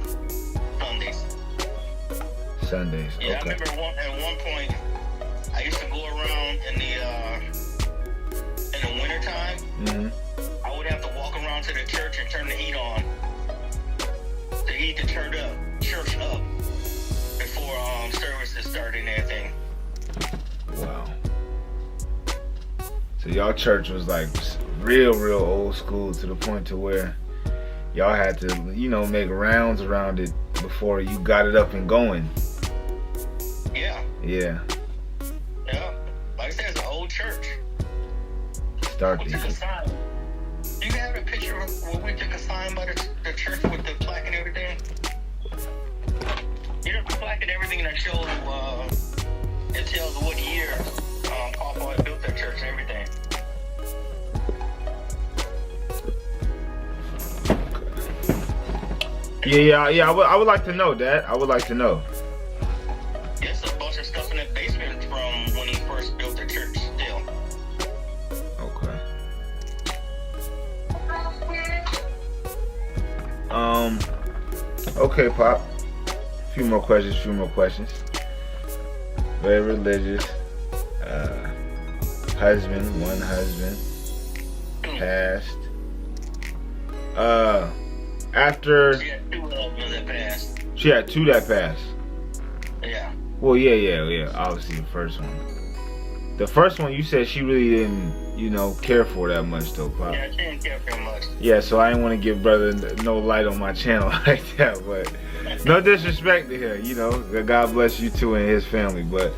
[SPEAKER 1] Sundays.
[SPEAKER 2] Yeah,
[SPEAKER 1] Okay.
[SPEAKER 2] I remember at one point I used to go around in the winter time.
[SPEAKER 1] Mm-hmm.
[SPEAKER 2] I would have to walk around to the church and turn the heat on. The heat to turn the church up before services started and everything.
[SPEAKER 1] Wow. So y'all church was like real old school to the point to where y'all had to, you know, make rounds around it before you got it up and going. Yeah.
[SPEAKER 2] Like I said, it's an old church.
[SPEAKER 1] Start
[SPEAKER 2] We
[SPEAKER 1] these.
[SPEAKER 2] took a sign. Do you have a picture of where we took a sign by the church with the plaque and everything? You know, the plaque and everything that shows, it tells what year Papa had built that church and everything.
[SPEAKER 1] Yeah. I would like to know, Dad. I would like to know.
[SPEAKER 2] There's a bunch of stuff in the basement from when he first built the church still.
[SPEAKER 1] Okay. Okay, Pop. Few more questions. Very religious. One husband. Passed. After
[SPEAKER 2] She had 2 husbands that passed.
[SPEAKER 1] she had 2 that passed.
[SPEAKER 2] Yeah.
[SPEAKER 1] Well, yeah. Obviously, the first one. The first one, you said she really didn't, you know, care for that much, though, Pop.
[SPEAKER 2] Yeah, she didn't care very much.
[SPEAKER 1] Yeah, so I didn't want to give brother no light on my channel like that, but no disrespect to him, you know. God bless you too and his family, but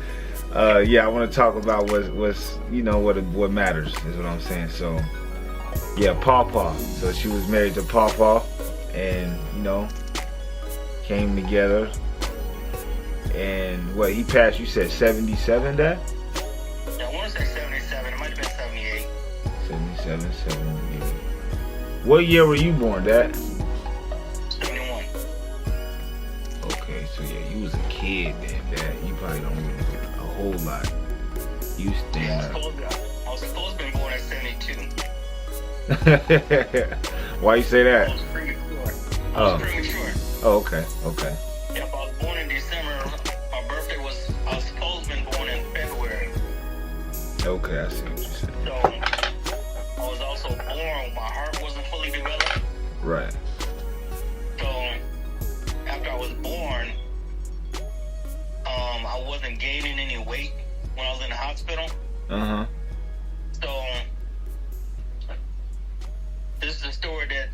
[SPEAKER 1] yeah, I want to talk about what's you know what matters is what I'm saying. So yeah, Pawpaw. So she was married to Pawpaw, and you know came together. And what he passed? You said 77, Dad?
[SPEAKER 2] Yeah, I want to say 77. It might have been 78.
[SPEAKER 1] 77, 78. What year were you born, Dad?
[SPEAKER 2] 71.
[SPEAKER 1] Okay, so yeah, you was a kid then, Dad. You probably don't remember a whole lot. You stand up.
[SPEAKER 2] I was supposed to be born at 72.
[SPEAKER 1] Why you say
[SPEAKER 2] I
[SPEAKER 1] that?
[SPEAKER 2] was premature. I
[SPEAKER 1] Oh.
[SPEAKER 2] was premature.
[SPEAKER 1] Oh, okay, okay.
[SPEAKER 2] Yep, I was born in December. My birthday was, I was supposed to be born in February.
[SPEAKER 1] Okay, I see what you said.
[SPEAKER 2] So, I was also born, my heart wasn't fully developed.
[SPEAKER 1] Right.
[SPEAKER 2] So, after I was born, I wasn't gaining any weight when I was in the hospital.
[SPEAKER 1] Uh-huh.
[SPEAKER 2] So, this is a story that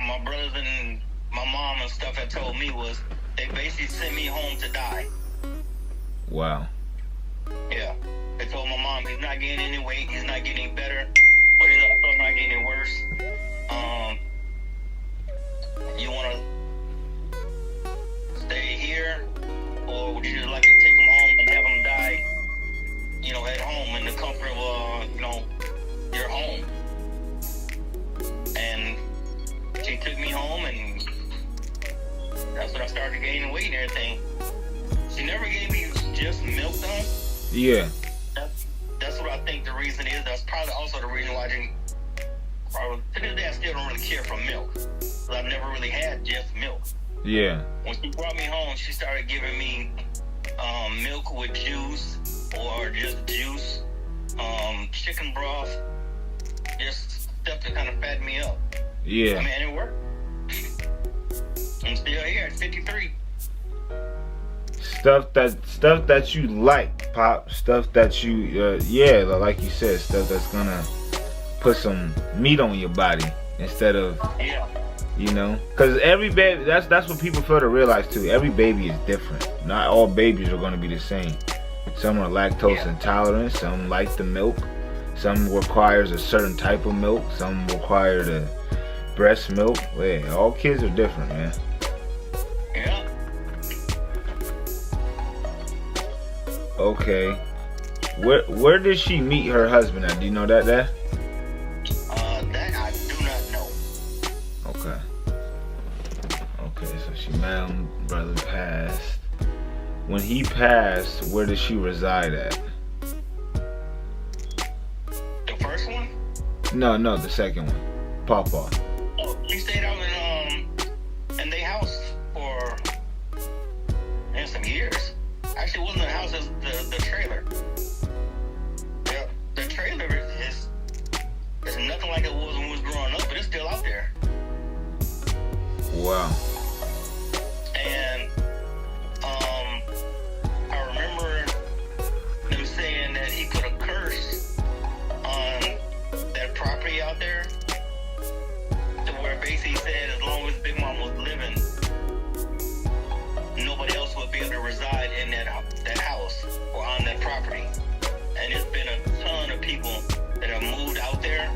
[SPEAKER 2] my brothers and my mom and stuff had told me was they basically sent me home to die.
[SPEAKER 1] Wow.
[SPEAKER 2] Yeah. They told my mom he's not gaining any weight, he's not getting better, but he's also not getting worse. You want to stay here, or would you just like to take him home and have him die, you know, at home in the comfort of, you know, your home? And she took me home, and that's when I started gaining weight and everything. She never gave me just milk, though.
[SPEAKER 1] Yeah.
[SPEAKER 2] That's what I think the reason is. That's probably also the reason why I didn't. To this day, I still don't really care for milk. Because I've never really had just milk.
[SPEAKER 1] Yeah.
[SPEAKER 2] When she brought me home, she started giving me milk with juice, or just juice, chicken broth, just stuff to kind of fatten me up.
[SPEAKER 1] Yeah.
[SPEAKER 2] I mean, and it worked. I'm still here at 53.
[SPEAKER 1] Stuff that you like, Pop. Stuff that you, yeah, like you said, stuff that's gonna put some meat on your body instead of,
[SPEAKER 2] Yeah.
[SPEAKER 1] you know, because every baby, that's what people fail to realize too. Every baby is different. Not all babies are gonna be the same. Some are lactose intolerant. Some like the milk. Some requires a certain type of milk. Some require the breast milk. Yeah, all kids are different, man.
[SPEAKER 2] Yeah.
[SPEAKER 1] Okay. Where did she meet her husband at? Do you know that?
[SPEAKER 2] That I do not know.
[SPEAKER 1] Okay. Okay, so she met him, brother passed. When he passed, where did she reside at?
[SPEAKER 2] The first one?
[SPEAKER 1] No, the second one. Papa.
[SPEAKER 2] Oh, she stayed out in their house for some years. Actually, it wasn't the house, it was the trailer. The trailer is nothing like it was when we was growing up, but it's still out there.
[SPEAKER 1] Wow.
[SPEAKER 2] And I remember them saying that he put a curse on that property out there, to where basically he said as long as Big Mom was living, nobody else would be able to reside in that house or on that property. And there's been a ton of people that have moved out there,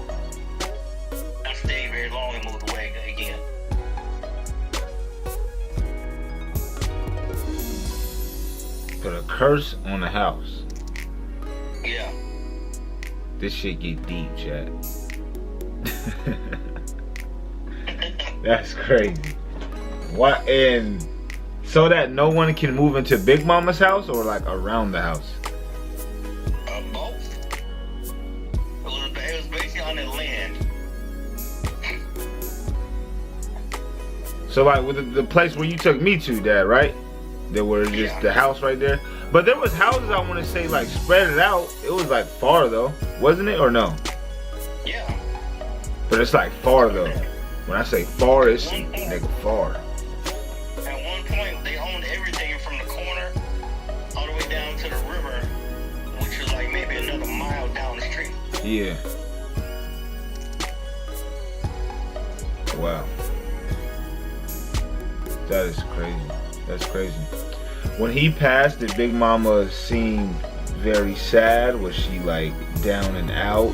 [SPEAKER 2] not stayed very long and moved away again.
[SPEAKER 1] Put a curse on the house.
[SPEAKER 2] Yeah.
[SPEAKER 1] This shit get deep, chat. That's crazy. What? And so that no one can move into Big Mama's house, or like around the house?
[SPEAKER 2] Both. It was basically on the land.
[SPEAKER 1] So like with the place where you took me to, Dad, right? There were just the house right there. But there was houses, I want to say, like spread it out. It was like far though, wasn't it, or no?
[SPEAKER 2] Yeah.
[SPEAKER 1] But it's like far though. When I say far, it's nigga far.
[SPEAKER 2] At one point, they owned everything from the corner all the way down to the river, which is like maybe another mile down the street.
[SPEAKER 1] Yeah. Wow. That is crazy. That's crazy. When he passed, did Big Mama seem very sad? Was she like down and out?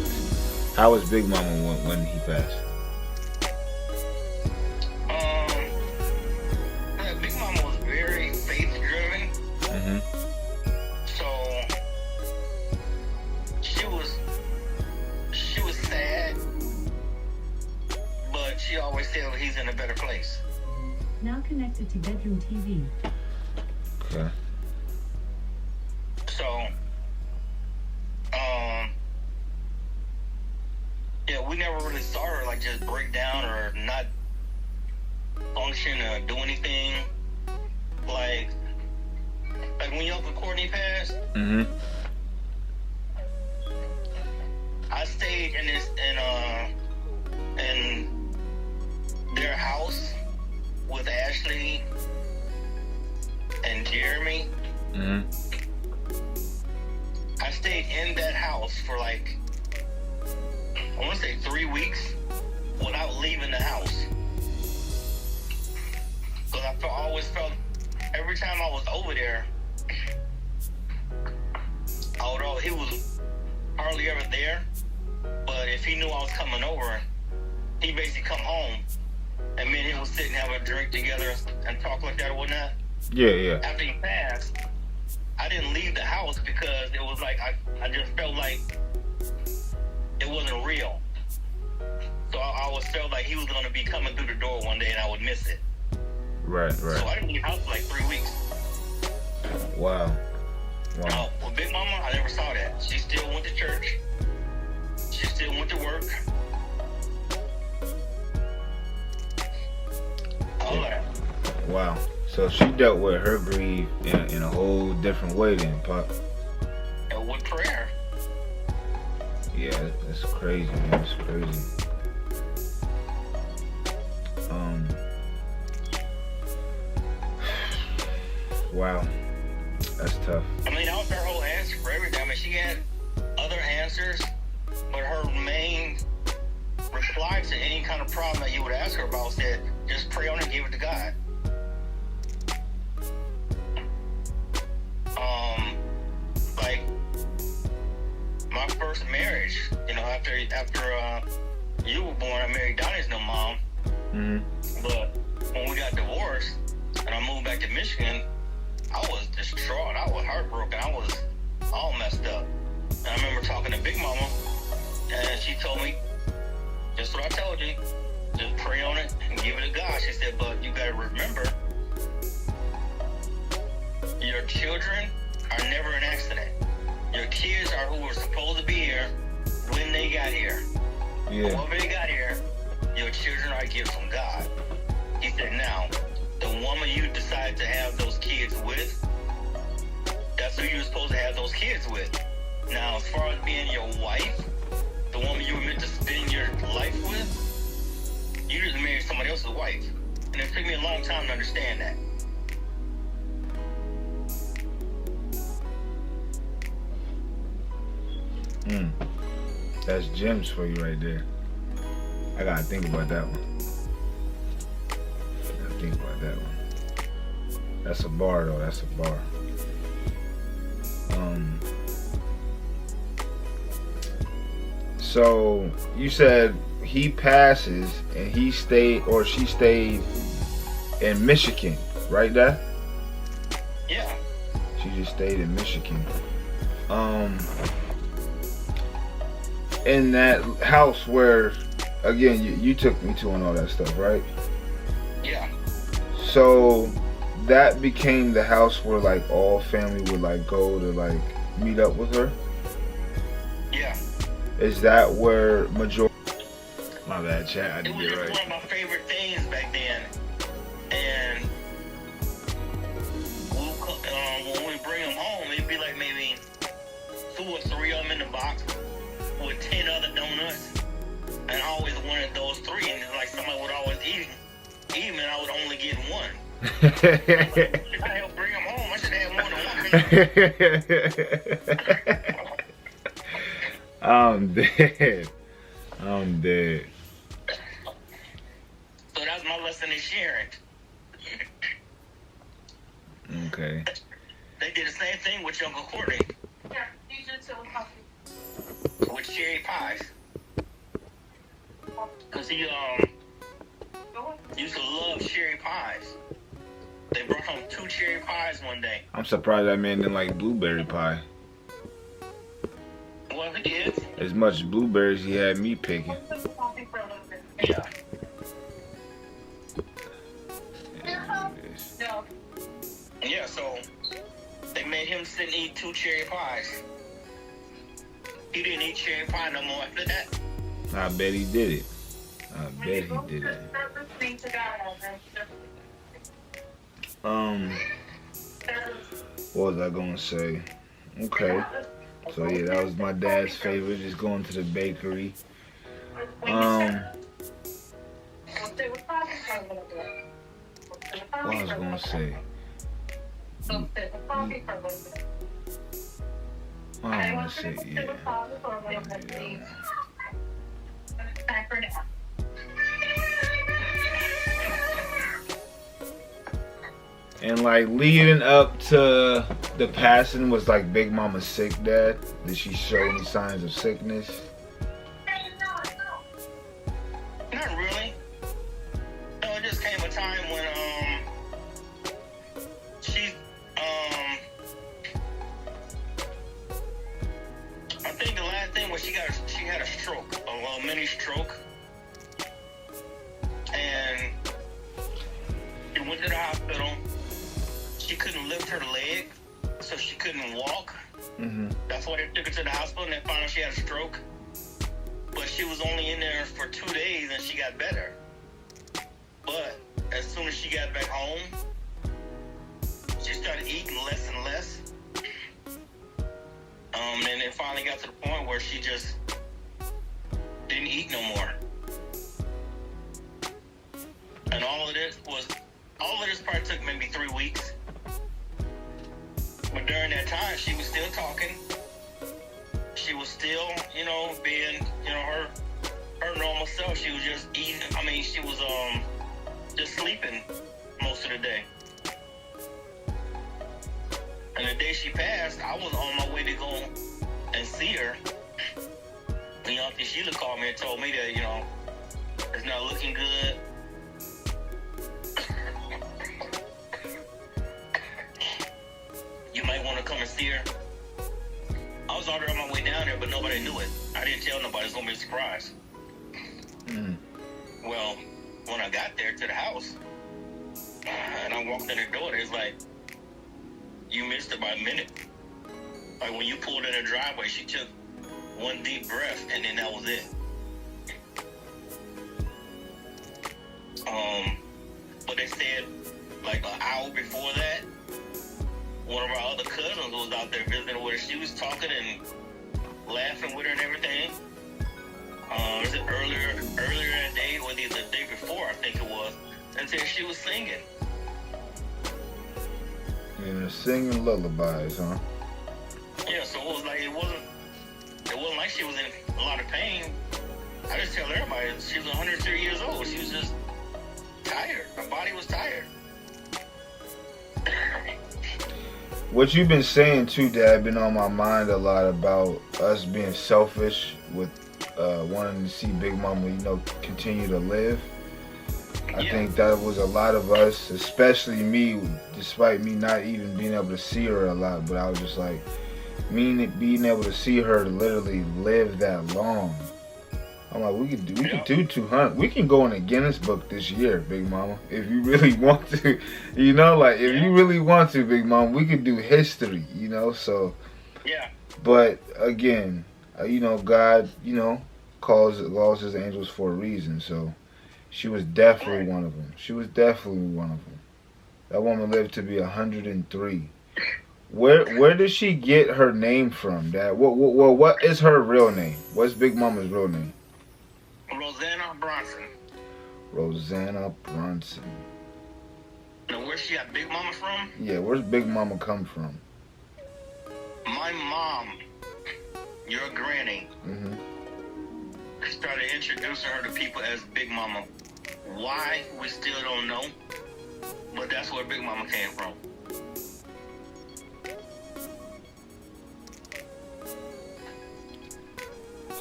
[SPEAKER 1] How was Big Mama when he passed?
[SPEAKER 2] Big Mama was very faith driven.
[SPEAKER 1] Mm-hmm.
[SPEAKER 2] So she was sad, but she always said he's in a better place.
[SPEAKER 3] Now connected to bedroom TV.
[SPEAKER 1] Okay.
[SPEAKER 2] So, Yeah, we never really saw her like just break down or not function or do anything. Like when your Uncle Courtney passed, I stayed in their house with Ashley and Jeremy. I stayed in that house for like, I want to say 3 weeks without leaving the house. Because I always felt, every time I was over there, although he was hardly ever there, but if he knew I was coming over, he basically come home and me and him would sit and have a drink together and talk like that or whatnot.
[SPEAKER 1] Yeah.
[SPEAKER 2] After he passed, I didn't leave the house because it was like, I just felt like it wasn't real. So I always felt like he was going to be coming through the door one day and I would miss it.
[SPEAKER 1] Right.
[SPEAKER 2] So I didn't leave the house for like 3 weeks.
[SPEAKER 1] Wow.
[SPEAKER 2] With Big Mama, I never saw that. She still went to church. She still went to work. All that.
[SPEAKER 1] Wow. So she dealt with her grief in a whole different way then, Pop.
[SPEAKER 2] And with prayer.
[SPEAKER 1] Yeah, that's crazy, man. That's crazy. Wow. That's tough.
[SPEAKER 2] I mean, that was her whole answer for everything. I mean, she had other answers, but her main reply to any kind of problem that you would ask her about said, just pray on it and give it to God. Like my first marriage, you know, after you were born, I married Donnie's new mom. But when we got divorced and I moved back to Michigan, I was distraught. I was heartbroken. I was all messed up. And I remember talking to Big Mama, and she told me, just what I told you, just pray on it and give it to God. She said, but you gotta remember, your children are never an accident. Your kids are who were supposed to be here when they got here.
[SPEAKER 1] Yeah.
[SPEAKER 2] Whenever they got here, your children are gifts from God. He said, now, the woman you decide to have those kids with, that's who you're supposed to have those kids with. Now, as far as being your wife, the woman you were meant to spend your life with, you just married somebody else's wife. And it took me a long time to understand that.
[SPEAKER 1] That's gems for you right there. I gotta think about that one. That's a bar though, that's a bar. So you said he passes and he stayed or she stayed in Michigan, right, Dad?
[SPEAKER 2] Yeah.
[SPEAKER 1] She just stayed in Michigan. In that house where, again, you took me to and all that stuff, right?
[SPEAKER 2] Yeah.
[SPEAKER 1] So that became the house where like all family would like go to like meet up with her?
[SPEAKER 2] Yeah.
[SPEAKER 1] Is that where majority? My bad, chat. I
[SPEAKER 2] It
[SPEAKER 1] did
[SPEAKER 2] was
[SPEAKER 1] get
[SPEAKER 2] just
[SPEAKER 1] right.
[SPEAKER 2] one of my favorite things back then. And when we bring them home, it'd be like maybe 2 or 3 of them in the box with 10 other donuts. And I always wanted those 3. And it's like somebody would always eat them, and I would only get 1. I helped bring them home. I should have more than 1.
[SPEAKER 1] I'm dead.
[SPEAKER 2] So that's my lesson in sharing.
[SPEAKER 1] Okay.
[SPEAKER 2] They did the same thing with your Uncle Courtney.
[SPEAKER 4] Yeah, you did tell coffee.
[SPEAKER 2] With cherry pies. Because he used to love cherry pies. They brought home 2 cherry pies one day.
[SPEAKER 1] I'm surprised that man didn't like blueberry pie.
[SPEAKER 2] Well, he did.
[SPEAKER 1] As much blueberries he had me picking.
[SPEAKER 2] Yeah.
[SPEAKER 4] No.
[SPEAKER 2] Yeah, so they made him sit and eat 2 cherry pies. He didn't eat cherry pie no more after that.
[SPEAKER 1] I bet he did it. I bet he did it. What was I gonna say? Okay. So yeah, that was my dad's favorite. Just going to the bakery. What I was gonna say. I don't want to say yeah. And like leading up to the passing was like Big Mama sick, Dad. Did she show any signs of sickness?
[SPEAKER 2] Not really. No, it just came a time when she I think the last thing was she had a stroke, a mini stroke, and she went to the hospital. She couldn't lift her leg, so she couldn't walk.
[SPEAKER 1] Mm-hmm.
[SPEAKER 2] That's why they took her to the hospital, and they found out she had a stroke. But she was only in there for 2 days, and she got better. But as soon as she got back home, she started eating less and less. And it finally got to the point where she just didn't eat no more. And all of this probably took maybe 3 weeks. But during that time, she was still talking. She was still, being, her normal self. She was just eating. I mean, she was just sleeping most of the day. And the day she passed, I was on my way to go and see her. And Auntie Sheila called me and told me that, it's not looking good. You might want to come and see her. I was already on my way down there, but nobody knew it. I didn't tell nobody. It's going to be a surprise.
[SPEAKER 1] Mm.
[SPEAKER 2] Well, when I got there to the house, and I walked in the door, it's like, you missed it by a minute. Like when you pulled in the driveway, she took one deep breath, and then that was it. But they said, like an hour before that, one of our other cousins was out there visiting with her. She was talking and laughing with her and everything. Was it earlier that day, or the day before, I think it was, until she was singing.
[SPEAKER 1] And singing lullabies, huh?
[SPEAKER 2] Yeah, so it was like it wasn't like she was in a lot of pain. I just tell everybody she was 103 years old. She was just tired. Her body was tired.
[SPEAKER 1] What you've been saying too, Dad, been on my mind a lot about us being selfish with wanting to see Big Mama, continue to live. I think that was a lot of us, especially me, despite me not even being able to see her a lot, but I was just like, being able to see her literally live that long. I'm like, we could do 200. We can go in the Guinness book this year, Big Mama, if you really want to. If you really want to, Big Mama, we could do history. So. Yeah. But again, God, calls His angels for a reason. So, she was definitely one of them. That woman lived to be 103. Where did she get her name from, Dad? What is her real name? What's Big Mama's real name?
[SPEAKER 2] Roseanna Bronson.
[SPEAKER 1] Roseanna Bronson.
[SPEAKER 2] Now, where's she got Big Mama from?
[SPEAKER 1] Yeah, where's Big Mama come from?
[SPEAKER 2] My mom, your granny,
[SPEAKER 1] Mm-hmm.
[SPEAKER 2] started introducing her to people as Big Mama. Why, we still don't know, but that's where Big Mama came from.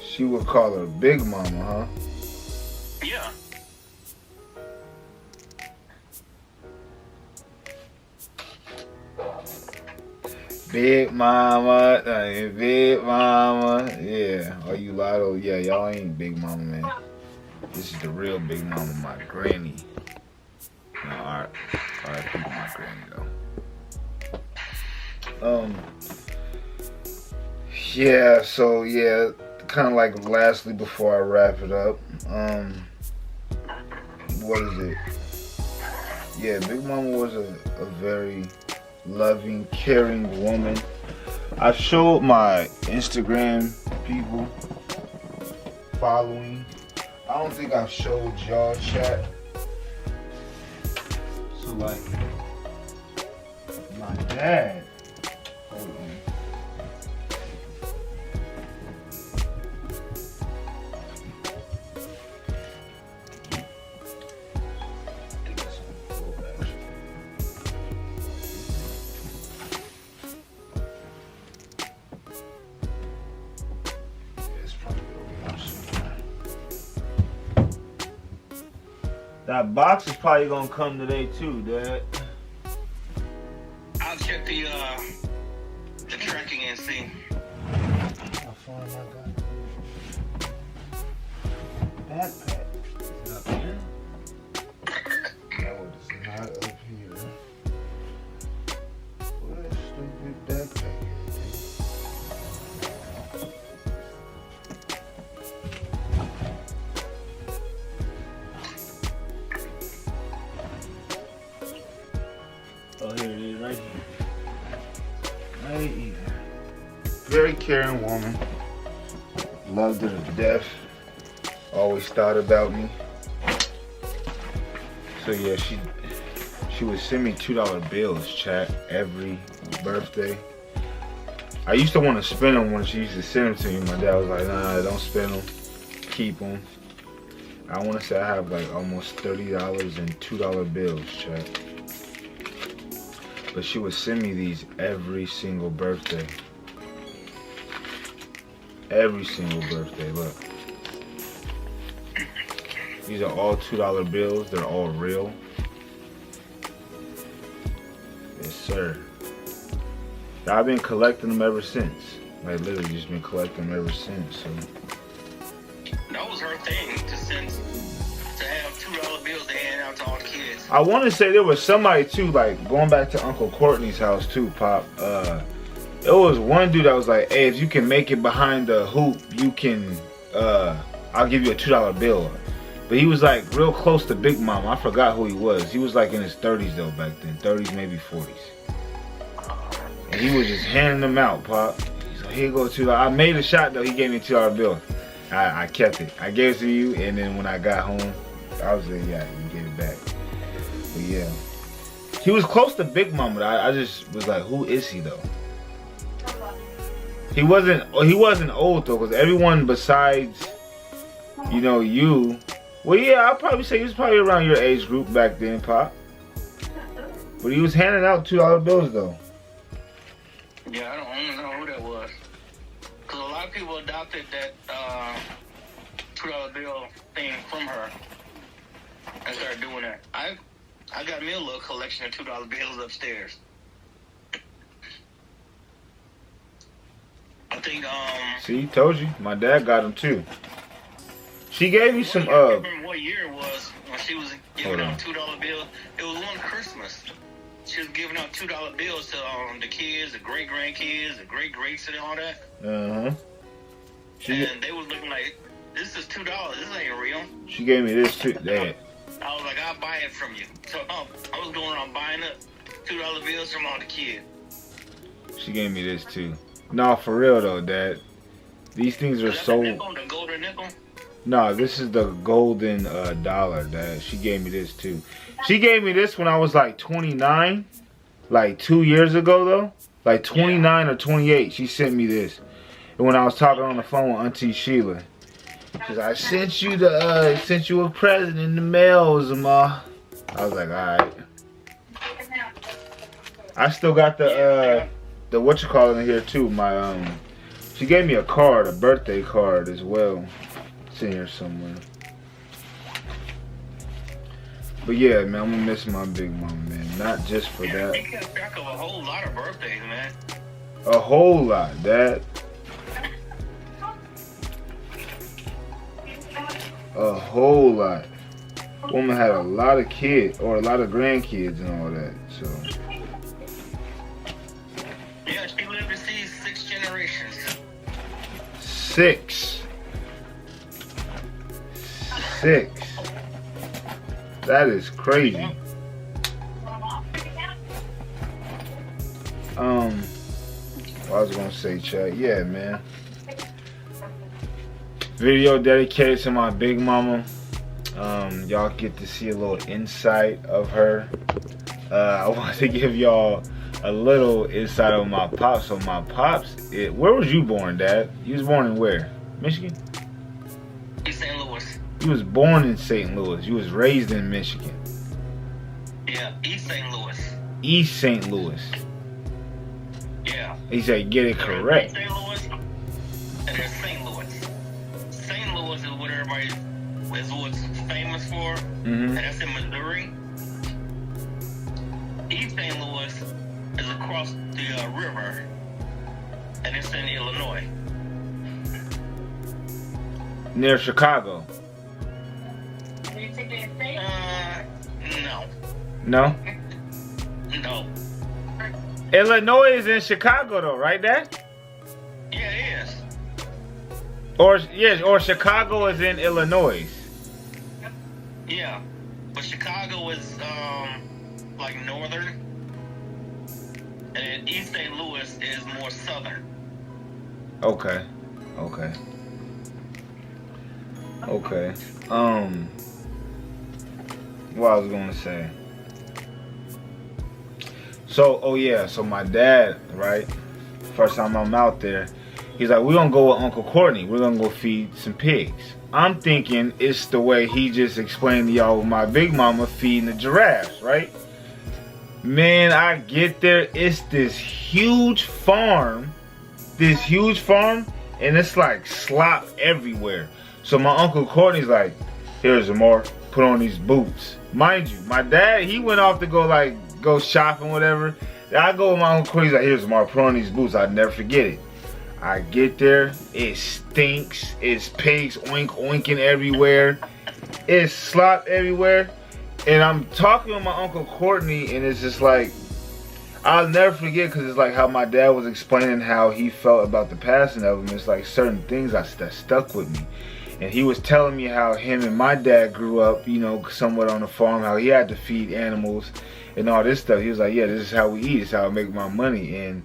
[SPEAKER 1] She would call her Big Mama, huh?
[SPEAKER 2] Yeah.
[SPEAKER 1] Big Mama, Big Mama, yeah. Are you Lotto? Yeah, y'all ain't Big Mama, man. This is the real Big Mama, my granny. No, alright, people, my granny though. Yeah. So yeah, kind of like lastly before I wrap it up. What is it? Yeah, Big Mama was a very loving, caring woman. I showed my Instagram people following. I don't think I've showed y'all chat. So like, my dad. Hold on. That box is probably gonna come today too, Dad.
[SPEAKER 2] I'll check the tracking and see.
[SPEAKER 1] I'll find my backpack. Is it up here? No, it's not up here. Where that stupid backpack is? Oh, here it is, right here. Right here. Very caring woman. Loved her to death. Always thought about me. So yeah, she would send me $2 bills, chat, every birthday. I used to want to spend them when she used to send them to me. My dad was like, nah, don't spend them. Keep them. I want to say I have like almost $30 in $2 bills, chat. But she would send me these every single birthday. Every single birthday, look. These are all $2 bills. They're all real. Yes, sir. I've been collecting them ever since. Like, literally just been collecting them ever since, so.
[SPEAKER 2] That was her thing, to have $2 bills to hand out to all the kids.
[SPEAKER 1] I want to say there was somebody too, like going back to Uncle Courtney's house too, Pop. It was one dude that was like, hey, if you can make it behind the hoop, you can, I'll give you a $2 bill. But he was like real close to Big Mama. I forgot who he was. He was like in his 30s though back then. 30s, maybe 40s. And he was just handing them out, Pop. He's like, here you go, $2. I made a shot though, he gave me a $2 bill. I kept it. I gave it to you, and then when I got home, I was like, yeah, you gave it back. But yeah. He was close to Big Mama. I just was like, who is he though? He wasn't old though, because everyone besides, you know, you. Well, yeah, I'll probably say he was probably around your age group back then, Pop. But he was handing out $2 bills though.
[SPEAKER 2] Yeah, I don't know who that was. Because a lot of people adopted that $2 bill thing from her and started doing that. I got me a little collection of $2 bills upstairs. I think,
[SPEAKER 1] See, told you. My dad got them too. She gave me some,
[SPEAKER 2] I don't remember what year it was when she was giving out $2 bills. It was one Christmas. She was giving out $2 bills to the kids, the great-grandkids, the great-greats and all that.
[SPEAKER 1] Uh-huh.
[SPEAKER 2] And they was looking like, this is $2. This ain't real.
[SPEAKER 1] She gave me this too, Dad.
[SPEAKER 2] I was like, I'll buy it from you. So I was going around buying up $2 bills from all the kids.
[SPEAKER 1] She gave me this too. No, for real though, Dad. These things are so.
[SPEAKER 2] The golden nickel?
[SPEAKER 1] No, this is the golden dollar, Dad. She gave me this too. She gave me this when I was like 29, like 2 years ago though, like 29 or 28. She sent me this, and when I was talking on the phone with Auntie Sheila, she said, "I sent you a present in the mail, Zamar." I was like, all right. I still got the what you call it in here too. My she gave me a card, a birthday card as well. It's in here somewhere. But yeah, man, I'm gonna miss my Big Mama, man. Not just for that.
[SPEAKER 2] They kept track of a whole lot of birthdays, man.
[SPEAKER 1] A whole lot, Dad. A whole lot. Woman had a lot of kids, or a lot of grandkids and all that, so.
[SPEAKER 2] Yeah, she lived to see 6 generations.
[SPEAKER 1] 6. 6. That is crazy. I was gonna say, Chad, yeah, man. Video dedicated to my big mama. Y'all get to see a little insight of her. I want to give y'all a little insight of my pops. So my pops, where was you born, Dad? You was born in where? Michigan?
[SPEAKER 2] East St. Louis.
[SPEAKER 1] You was born in St. Louis. You was raised in Michigan.
[SPEAKER 2] Yeah, East St. Louis.
[SPEAKER 1] East St. Louis.
[SPEAKER 2] Yeah.
[SPEAKER 1] He said, get it correct.
[SPEAKER 2] St. Louis, and there's St. Louis. St. Louis is what everybody is what's famous for, and that's in Missouri. East St. Louis is across the river, and it's in Illinois.
[SPEAKER 1] Near Chicago.
[SPEAKER 2] No.
[SPEAKER 1] No?
[SPEAKER 2] No.
[SPEAKER 1] Illinois is in Chicago though, right, Dad?
[SPEAKER 2] Yeah, it is.
[SPEAKER 1] Or Chicago is in Illinois.
[SPEAKER 2] Yeah, but Chicago is like northern, and then East St. Louis is more southern.
[SPEAKER 1] Okay. What I was gonna say. So my dad, right? First time I'm out there, he's like, we're gonna go with Uncle Courtney. We're gonna go feed some pigs. I'm thinking it's the way he just explained to y'all with my big mama feeding the giraffes, right? Man, I get there, it's this huge farm, and it's like slop everywhere. So my Uncle Courtney's like, here's Zamar, put on these boots. Mind you, my dad, he went off to go shopping, whatever. I go with my Uncle Courtney's like, here's Zamar, put on these boots. I'll never forget it. I get there, it stinks. It's pigs oinking everywhere. It's slop everywhere. And I'm talking with my Uncle Courtney, and it's just like, I'll never forget, because it's like how my dad was explaining how he felt about the passing of him. It's like certain things that stuck with me. And he was telling me how him and my dad grew up, somewhat on the farm, how he had to feed animals and all this stuff. He was like, yeah, this is how we eat. This is how I make my money. And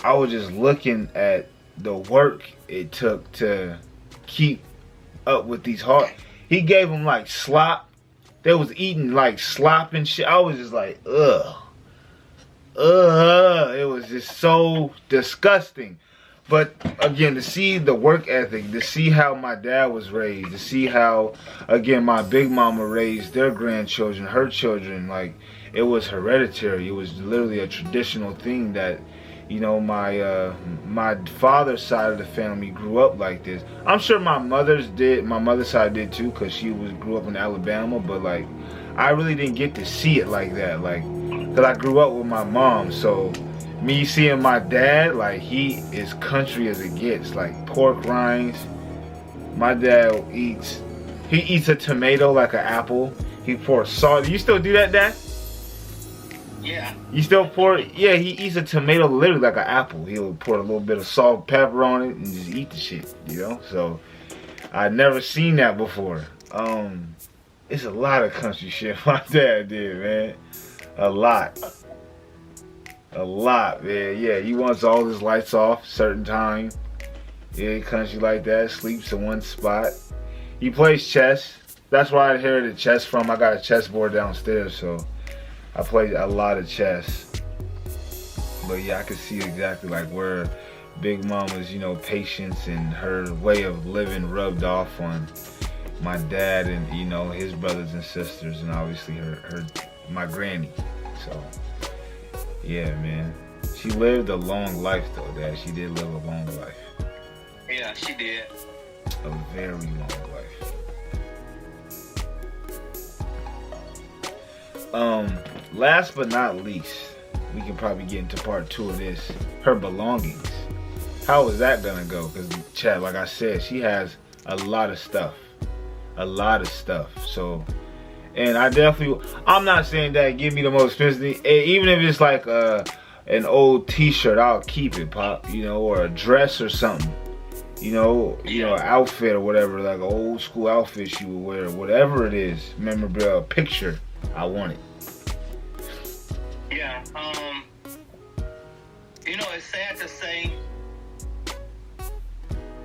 [SPEAKER 1] I was just looking at the work it took to keep up with these hard. He gave them like slop. They was eating like slop and shit. I was just like, ugh. It was just so disgusting. But again, to see the work ethic, to see how my dad was raised, to see how, again, my big mama raised their grandchildren, her children, like, it was hereditary. It was literally a traditional thing that, my father's side of the family grew up like this. I'm sure my mother's side did too, because she grew up in Alabama, but like, I really didn't get to see it like that, like, because I grew up with my mom, so me seeing my dad, like, he is country as it gets, like pork rinds. My dad eats a tomato like an apple. He pours salt. You still do that, Dad?
[SPEAKER 2] Yeah.
[SPEAKER 1] You still pour? Yeah, he eats a tomato literally like an apple. He'll pour a little bit of salt, pepper on it, and just eat the shit, So I'd never seen that before. It's a lot of country shit my dad did, man. A lot, man. Yeah, he wants all his lights off certain time. Yeah, country like that. Sleeps in one spot. He plays chess. That's where I inherited chess from. I got a chessboard downstairs, so I played a lot of chess. But yeah, I could see exactly like where Big Mama's, patience and her way of living rubbed off on my dad and, his brothers and sisters, and obviously my granny. So yeah, man. She lived a long life though, Dad. She did live a long life.
[SPEAKER 2] Yeah, she did.
[SPEAKER 1] A very long life. Last but not least, we can probably get into part 2 of this. Her belongings. How is that gonna go? Because Chad, like I said, she has a lot of stuff. So, and I'm not saying that give me the most expensive. Even if it's like an old t-shirt, I'll keep it, Pop. Or a dress or something. outfit or whatever, like an old school outfit she would wear, whatever it is, memorabilia, a picture. I want it.
[SPEAKER 2] Yeah. It's sad to say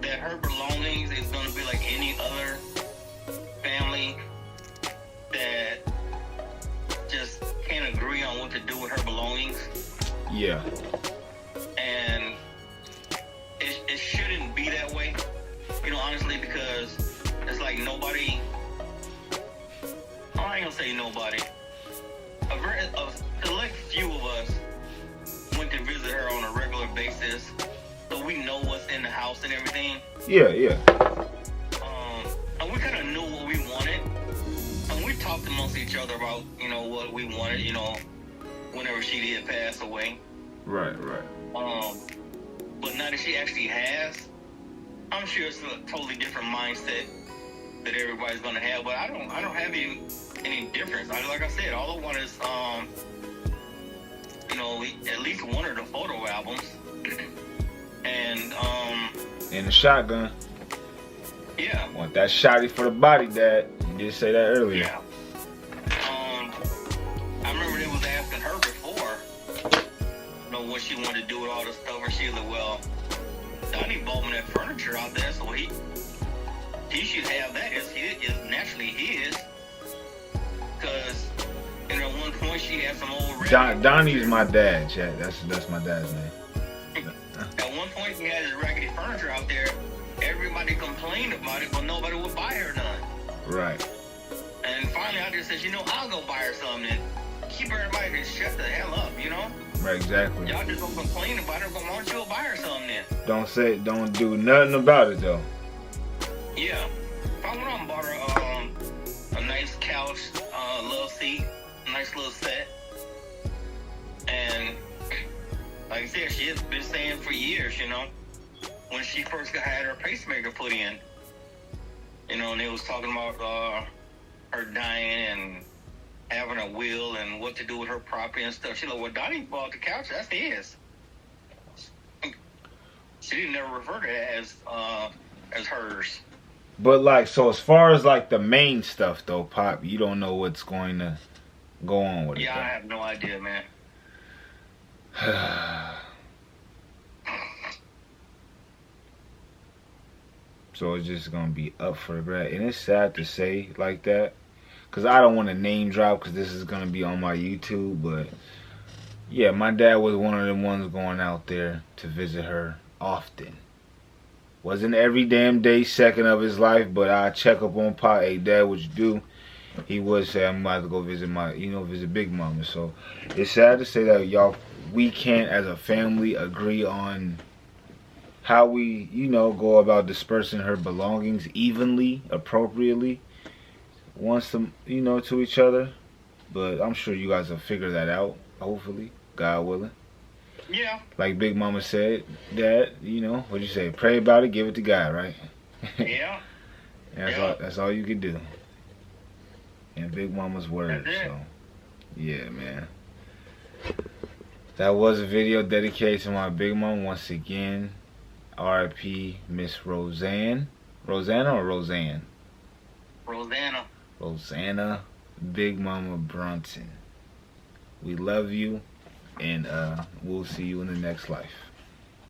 [SPEAKER 2] that her belongings is gonna be like any other family that just can't agree on what to do with her belongings.
[SPEAKER 1] Yeah.
[SPEAKER 2] And it shouldn't be that way, honestly, because it's like nobody, I ain't gonna say nobody, a select few of us went to visit her on a regular basis, so we know what's in the house and everything.
[SPEAKER 1] Yeah, yeah.
[SPEAKER 2] And we kind of knew what we wanted, and we talked amongst each other about, what we wanted, whenever she did pass away.
[SPEAKER 1] Right, right.
[SPEAKER 2] But now that she actually has, I'm sure it's a totally different mindset that everybody's gonna have. But I don't have any difference. Like I said, all I want is at least one of the photo albums, and
[SPEAKER 1] a shotgun.
[SPEAKER 2] Yeah.
[SPEAKER 1] Want that shotty for the body, Dad? You did say that earlier.
[SPEAKER 2] Yeah. I remember they was asking her before, what she wanted to do with all this stuff, and she was like, well, Donnie bought me that furniture out there, so he should have that. It's naturally his. Because, at one point she had some old
[SPEAKER 1] Donnie's my dad, Chad. That's my dad's name.
[SPEAKER 2] At one point she had his raggedy furniture out there. Everybody complained about it, but nobody would buy her none.
[SPEAKER 1] Right.
[SPEAKER 2] And finally I just said, I'll go buy her something and keep everybody to shut the hell up,
[SPEAKER 1] Right, exactly.
[SPEAKER 2] Y'all just don't complain about it, but why don't you go buy her something then?
[SPEAKER 1] Don't do nothing about it though.
[SPEAKER 2] Yeah. If I went out and bought her a nice couch, love seat, a nice little set. And like I said, she has been saying for years, when she first had her pacemaker put in, and they was talking about her dying and having a will and what to do with her property and stuff. She's like, well, Donnie bought the couch, that's his. She didn't never refer to it as hers.
[SPEAKER 1] But so as far as the main stuff though, Pop, you don't know what's going to go on with it.
[SPEAKER 2] Yeah, I have no idea, man.
[SPEAKER 1] So it's just gonna be up for the grab, and it's sad to say like that, cause I don't want to name drop, cause this is gonna be on my YouTube. But yeah, my dad was one of them ones going out there to visit her often. Wasn't every damn day, second of his life, but I check up on Pop. Hey, Dad, what you do? He would say, I'm about to go visit visit Big Mama. So it's sad to say that we can't as a family agree on how we, go about dispersing her belongings evenly, appropriately, once to each other. But I'm sure you guys will figure that out, hopefully, God willing.
[SPEAKER 2] Yeah.
[SPEAKER 1] Like Big Mama said, Dad, what'd you say? Pray about it, give it to God, right?
[SPEAKER 2] Yeah.
[SPEAKER 1] That's all you can do. And Big Mama's words, so yeah, man. That was a video dedicated to my Big Mama once again. R.I.P. Miss Roseanna or Roseanne?
[SPEAKER 2] Roseanna.
[SPEAKER 1] Roseanna Big Mama Bronson. We love you, and we'll see you in the next life.